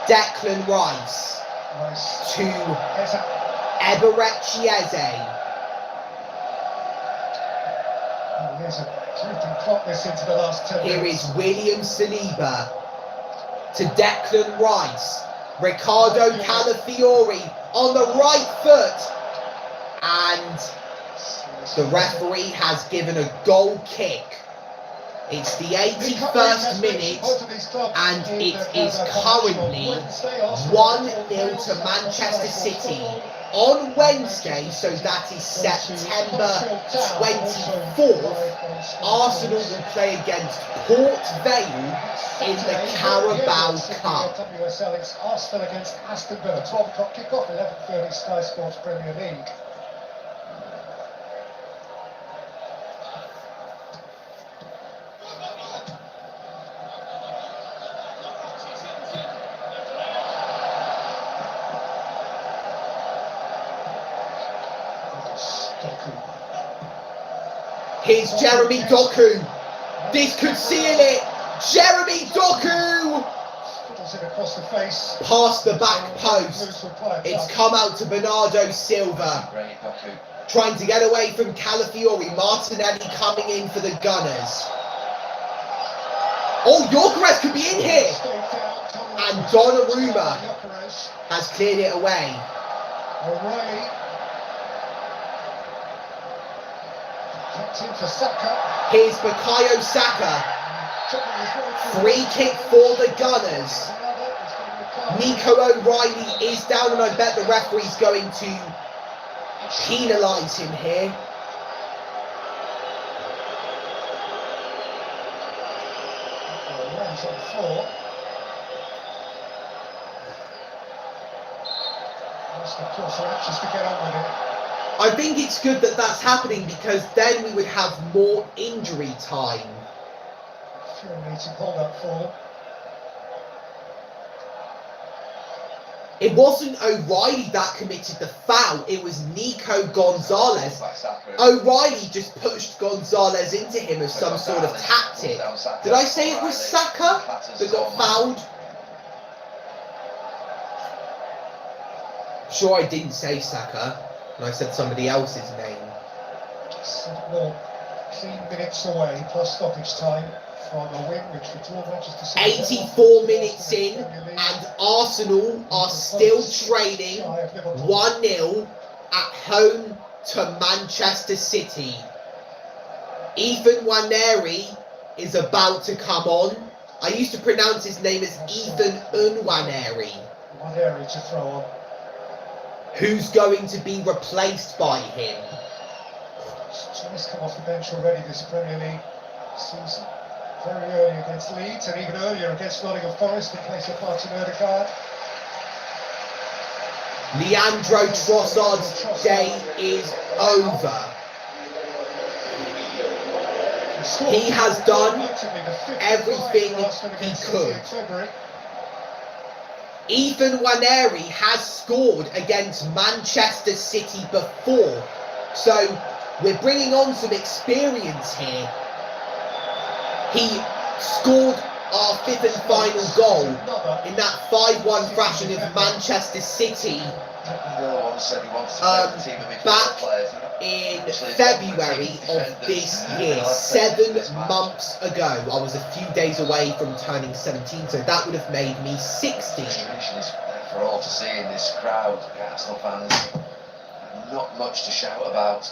Declan Rice to Eberechi Eze. There's a dripping clockness into the last 10 Here minutes. is William Saliba to Declan Rice. Ricardo Calafiori on the right foot. And the referee has given a goal kick. It's the 81st minute and it is currently 1-0 to Manchester City on Wednesday, so that is September 24th. Arsenal will play against Port Vale in the Carabao Cup. WSL, it's Arsenal against Aston Villa. 12 o'clock kickoff, 11:30 Sky Sports Premier League. Here's Jeremy Doku. This could seal it. Jeremy Doku! Across the face. Past the back post. It's come out to Bernardo Silva. Trying to get away from Calafiori. Martinelli coming in for the Gunners. Oh, Gyökeres could be in here. And Donnarumma has cleared it away. O'Reilly. For Saka. Here's Bukayo Saka. Free kick for the Gunners. Nico O'Reilly is down and I bet the referee's going to penalise him here. Runs on the floor. Of course, are anxious to get on with it. I think it's good that that's happening because then we would have more injury time. Needs to hold up for. It wasn't O'Reilly that committed the foul, it was Nico Gonzalez. O'Reilly just pushed Gonzalez into him as some sort of tactic. Did I say it was Saka that got fouled? I'm sure I didn't say Saka, and I said somebody else's name. 7 more clean minutes away, plus stoppage time. 84 minutes in, and Arsenal are still trailing 1-0 at home to Manchester City. Ethan Nwaneri is about to come on. I used to pronounce his name as Ethan Nwaneri. Nwaneri to throw on. Who's going to be replaced by him? He's come off the bench already this Premier League season. Very early against Leeds and even earlier against Nottingham Forest in place of Martin Odegaard. Leandro Trossard's day is over. He has done everything he could. Ethan Nwaneri has scored against Manchester City before, so we're bringing on some experience here. He scored our 5th and final goal in that 5-1 thrashing of Manchester City back in February of this year, 7 months ago. I was a few days away from turning 17, so that would have made me 16. For all to see in this crowd, Arsenal fans, not much to shout about.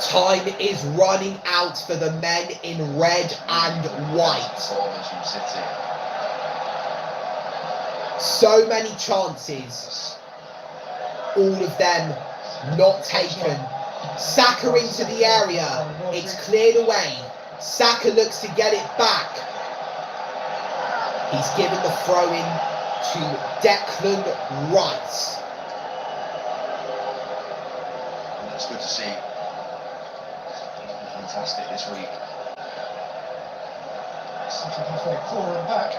Time is running out for the men in red and white. So many chances, all of them not taken. Saka into the area, it's cleared away. Saka looks to get it back. He's given the throw in to Declan Rice. It's good to see. Fantastic this week. Sitting halfway forward and back.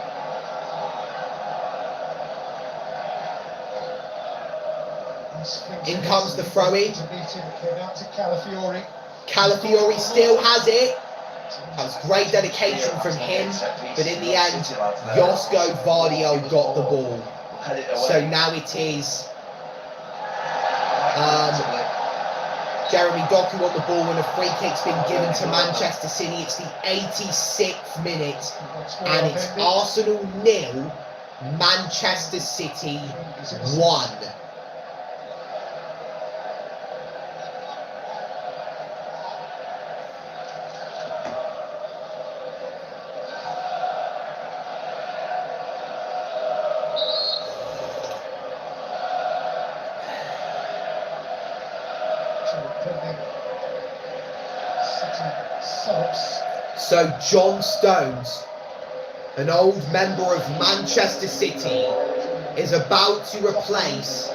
In comes the throw-in. Calafiori still has it. That was great dedication from him, but in the end, Josko Vardio got the ball. So now it is Jeremy Doku on the ball, and a free kick's been given to Manchester City. It's the 86th minute, and it's Arsenal 0, Manchester City 1. So John Stones, an old member of Manchester City, is about to replace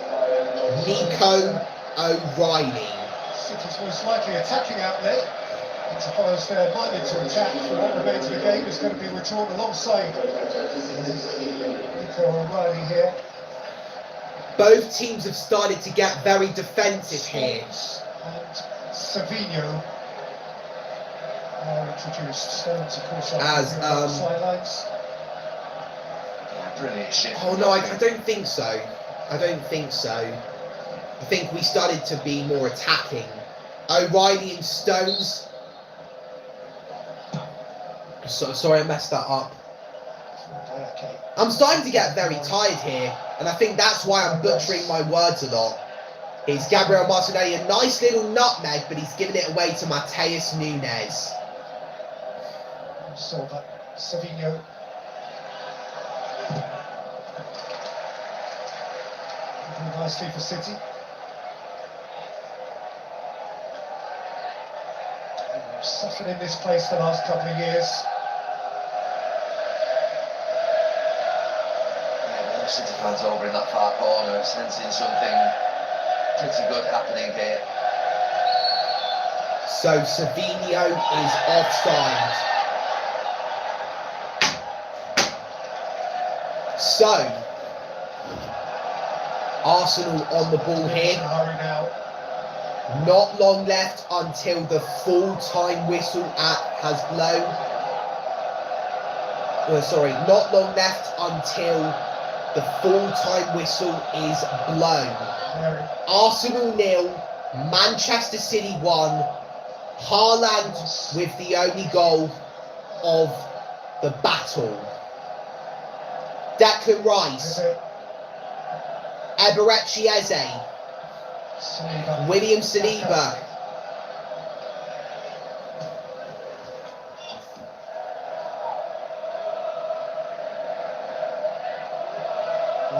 Nico O'Reilly. City's most likely attacking outlet. It's a follows their minded to attack for what remains of the game is going to be withdrawn alongside Nico O'Reilly here. Both teams have started to get very defensive here. And Savinho introduced Stones, of course, as sidelines. Brilliant shift. Oh no, I don't think so. I don't think so. I think we started to be more attacking. O'Reilly and Stones. Sorry, I messed that up. I'm starting to get very tired here, and I think that's why I'm butchering my words a lot. It's Gabriel Martinelli, a nice little nutmeg, but he's given it away to Mateus Nunes. Silva, Savinho. Moving nicely for City. They've suffered in this place the last couple of years. Yeah, the City fans over in that far corner, sensing something pretty good happening here. So Savinho is offside. So Arsenal on the ball here. Not long left until the full-time whistle has blown. Not long left until the full-time whistle is blown. Arsenal 0, Manchester City 1. Haaland with the only goal of the battle. Declan Rice, Eberechi Eze, William Saliba,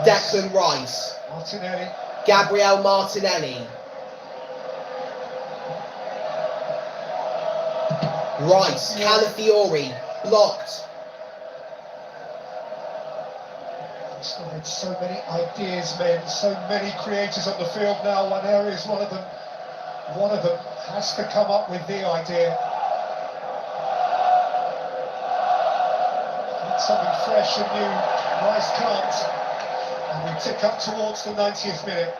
Declan Rice, Martinelli. Gabriel Martinelli, Rice, Calafiori, blocked. So many ideas, men, so many creators on the field now. One area is one of them. One of them has to come up with the idea. Need something fresh and new. Rice can't. And we tick up towards the 90th minute.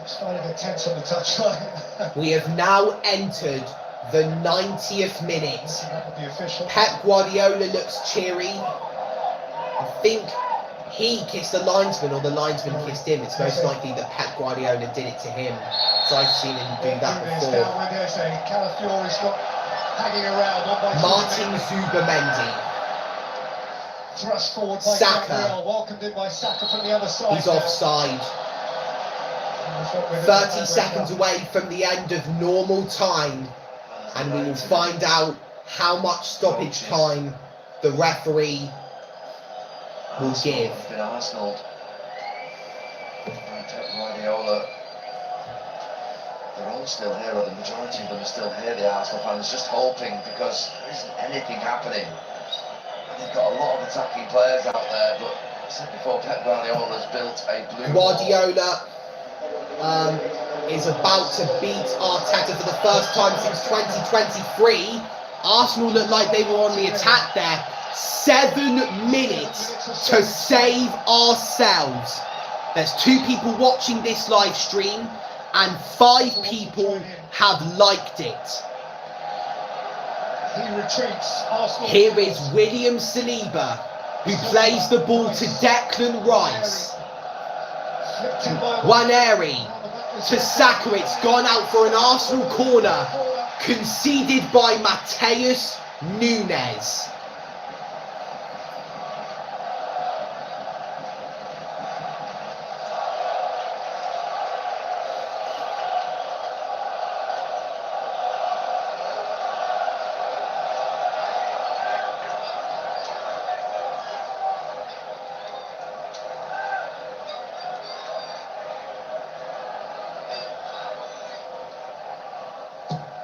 It's finding a tense on the touchline. We have now entered the 90th minute. The official. Pep Guardiola looks cheery. I think he kissed the linesman or the linesman kissed him. It's most likely that Pep Guardiola did it to him. So I've seen him do that before. Calafiori's not hanging around. Martin Zubimendi. Thrust forward by Saka. Gabriel, welcomed in by Saka from the other side. He's offside. 30 seconds away from the end of normal time, and we will find out how much stoppage time the referee will give. It's been Arsenal. Pep Guardiola. They're all still here, or the majority of them are still here, the Arsenal fans, just hoping, because there isn't anything happening. And they've got a lot of attacking players out there, but I said before, Pep Guardiola has built a blue Guardiola is about to beat Arteta for the first time since 2023. Arsenal looked like they were on the attack there. 7 minutes to save ourselves. There's 2 people watching this live stream and 5 people have liked it. He retreats. Arsenal. Here is William Saliba, who plays the ball to Declan Rice. Waneri to Saka. It's gone out for an Arsenal corner, conceded by Mateus Nunes.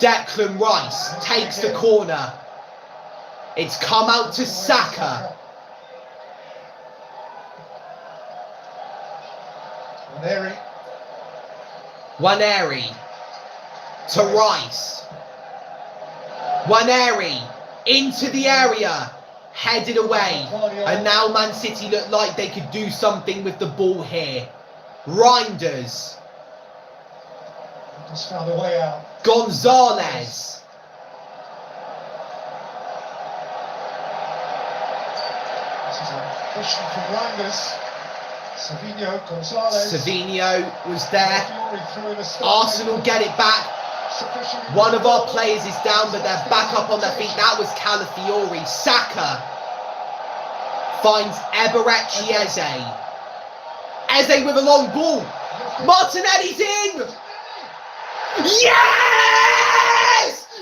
Declan Rice takes the corner. It's come out to Saka. Waneri to Rice. Waneri into the area, headed away. And now Man City look like they could do something with the ball here. Reinders. Just found a way out. Gonzalez. This is a question from Reinders. Savinho, Gonzalez. Savinho was there. Arsenal get it back. One of our players is down, but they're back up on their feet. That was Calafiori. Saka finds Eberechi Eze. Eze with a long ball. Martinelli's in. Yes!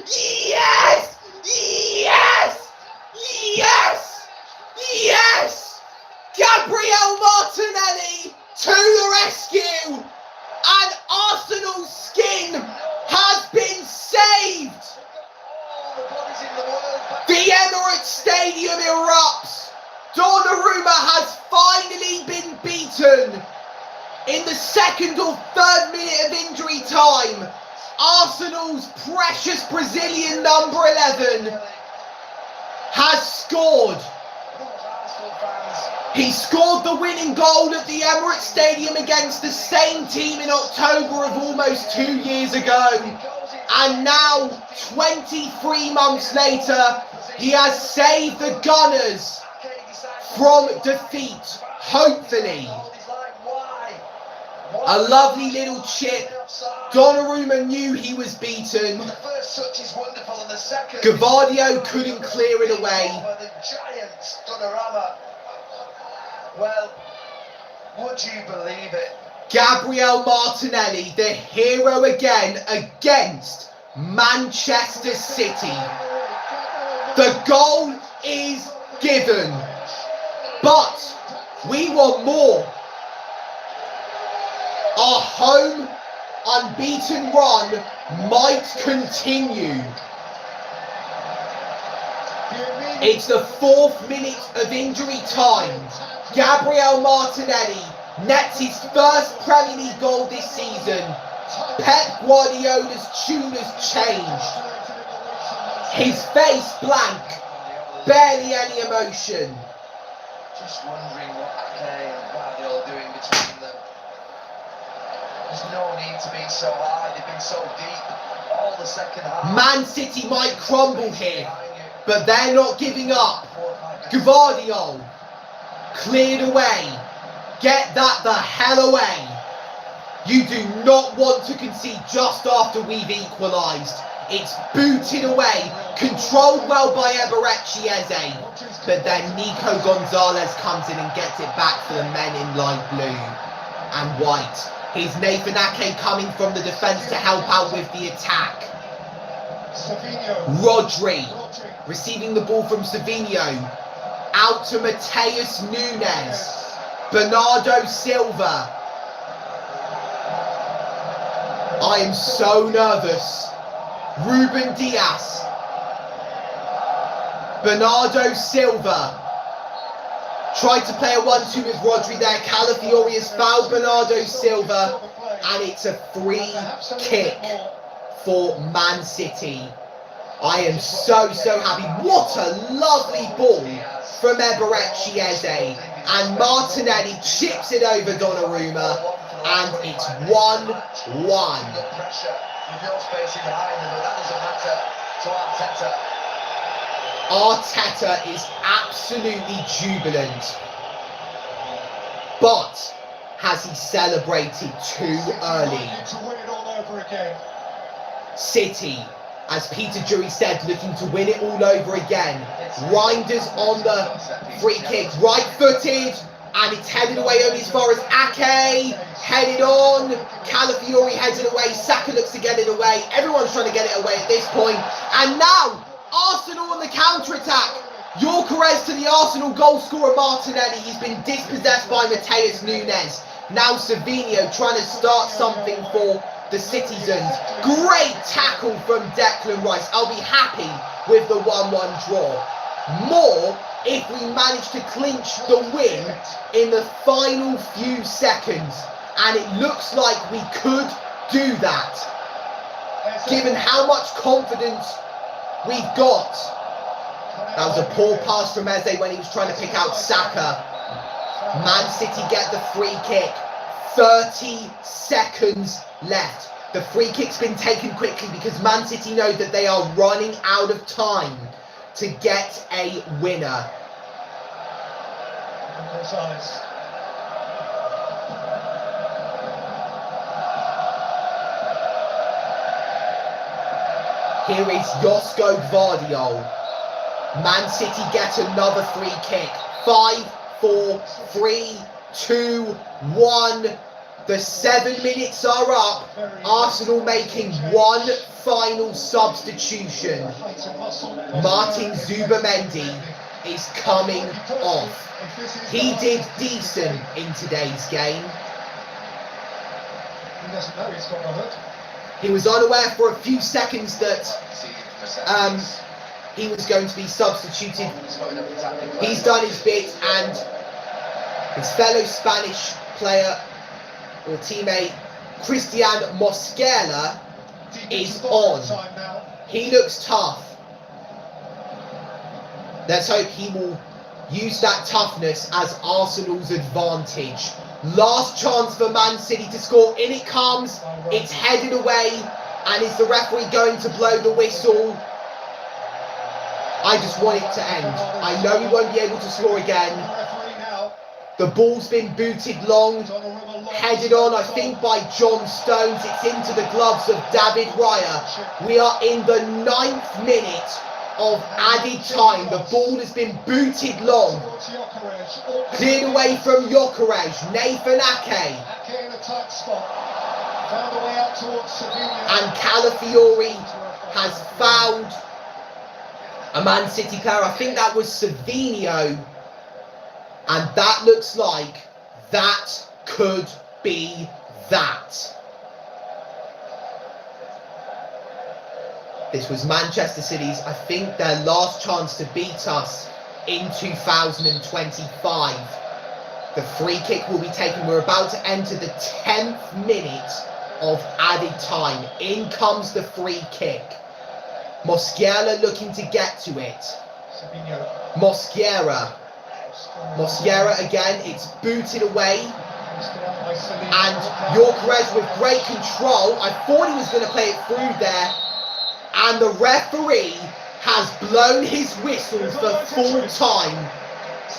Yes! Yes! Yes! Yes! Gabriel Martinelli to the rescue! And Arsenal's skin has been saved! The Emirates Stadium erupts! Donnarumma has finally been beaten! In the 2nd or 3rd minute of injury time, Arsenal's precious Brazilian number 11 has scored. He scored the winning goal at the Emirates Stadium against the same team in October of almost 2 years ago. And now, 23 months later, he has saved the Gunners from defeat, hopefully. A lovely little chip. Donnarumma knew he was beaten. The first touch is wonderful, and the second. Gavadio couldn't clear it away. The giant Donnarumma. Well, would you believe it? Gabriel Martinelli, the hero again against Manchester City. The goal is given, but we want more. Our home unbeaten run might continue. It's the 4th minute of injury time. Gabriel Martinelli nets his first Premier League goal this season. Pep Guardiola's tune has changed. His face blank, barely any emotion. Just wondering what Ake and Guardiola are doing between them. There's no need to be so high, they've been so deep all the second half. Man City might crumble here, but they're not giving up. Gvardiol cleared away. Get that the hell away. You do not want to concede just after we've equalised. It's booted away, controlled well by Eberechi Eze, but then Nico Gonzalez comes in and gets it back for the men in light blue and white. Here's Nathan Ake coming from the defence to help out with the attack. Rodri receiving the ball from Savinho, out to Mateus Nunes, Bernardo Silva. I am so nervous. Ruben Diaz, Bernardo Silva, tried to play a 1-2 with Rodri there. Calafiori has fouled Bernardo Silva, and it's a free kick for Man City. I am so happy. What a lovely ball from Eberechi Eze, and Martinelli chips it over Donnarumma, and it's 1-1. With no space in behind them, but that doesn't matter to Arteta. Arteta is absolutely jubilant, but has he celebrated too early? City, as Peter Drury said, looking to win it all over again. Reinders on the free kick, right-footed, and it's headed away only as far as Ake. Headed on, Calafiori heads it away, Saka looks to get it away, everyone's trying to get it away at this point, and now Arsenal on the counter-attack. Gyökeres to the Arsenal goal scorer Martinelli. He's been dispossessed by Mateus Nunes. Now Savinho trying to start something for the citizens. Great tackle from Declan Rice. I'll be happy with the 1-1 draw. More if we manage to clinch the win in the final few seconds. And it looks like we could do that, given how much confidence we've got. That was a poor pass from Eze when he was trying to pick out Saka. Man City get the free kick. 30 seconds left. The free kick's been taken quickly because Man City know that they are running out of time to get a winner. Here is Josko Gvardiol. Man City get another free kick. 5, 4, 3, 2, 1. The 7 minutes are up. Arsenal making one final substitution. Martin Zubimendi is coming off. He did decent in today's game. He doesn't know he's got a hood. He was unaware for a few seconds that he was going to be substituted. He's done his bit, and his fellow Spanish player or teammate Christian Mosquera is on. He looks tough. Let's hope he will use that toughness as Arsenal's advantage. Last chance for Man City to score. In it comes. It's headed away. And is the referee going to blow the whistle? I just want it to end. I know he won't be able to score again. The ball's been booted long, headed on, I think, by John Stones. It's into the gloves of David Raya. We are in the 9th minute of added time. The ball has been booted long. Cleared away from Gyökeres. Nathan Ake. And Calafiori has found a Man City player. I think that was Savinho. And that looks like that could be that. This was Manchester City's, I think, their last chance to beat us in 2025. The free kick will be taken. We're about to enter the 10th minute of added time. In comes the free kick. Mosquera looking to get to it. Mosquera again, it's booted away. And Gyökeres with great control. I thought he was going to play it through there. And the referee has blown his whistle for full time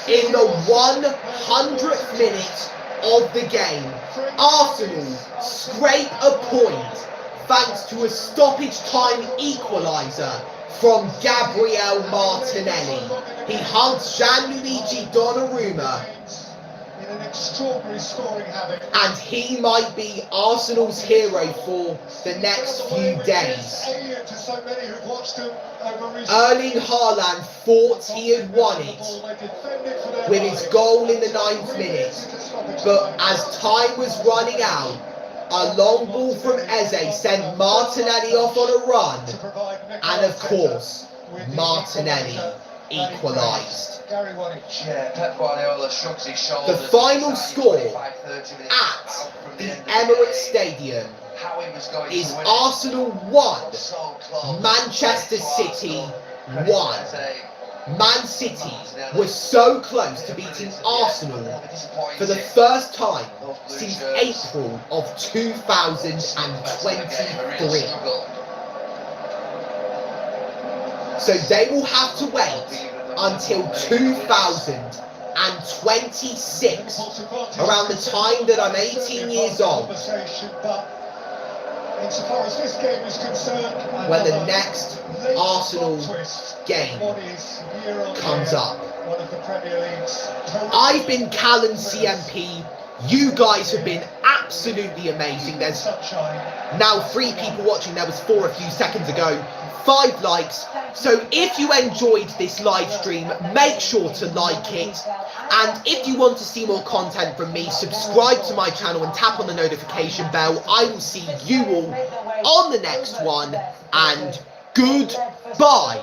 in the 100th minute of the game. Arsenal scrape a point thanks to a stoppage time equaliser from Gabriel Martinelli. He hugs Gianluigi Donnarumma. An extraordinary scoring habit. And he might be Arsenal's hero for the next few days. Erling Haaland thought he had won it with his goal in the 9th minute. But as time was running out, a long ball from Eze sent Martinelli off on a run. And of course, Martinelli equalised. The final score at the Emirates Stadium is Arsenal 1, Manchester City 1. Man City was so close to beating Arsenal for the first time since April of 2023. So they will have to wait until 2026, around the time that I'm 18 years old, when the next Arsenal game comes up. I've been Callan CMP. You guys have been absolutely amazing. There's now 3 people watching. There was 4 a few seconds ago. 5 likes. So if you enjoyed this live stream, make sure to like it. And if you want to see more content from me, subscribe to my channel and tap on the notification bell. I will see you all on the next one. And goodbye.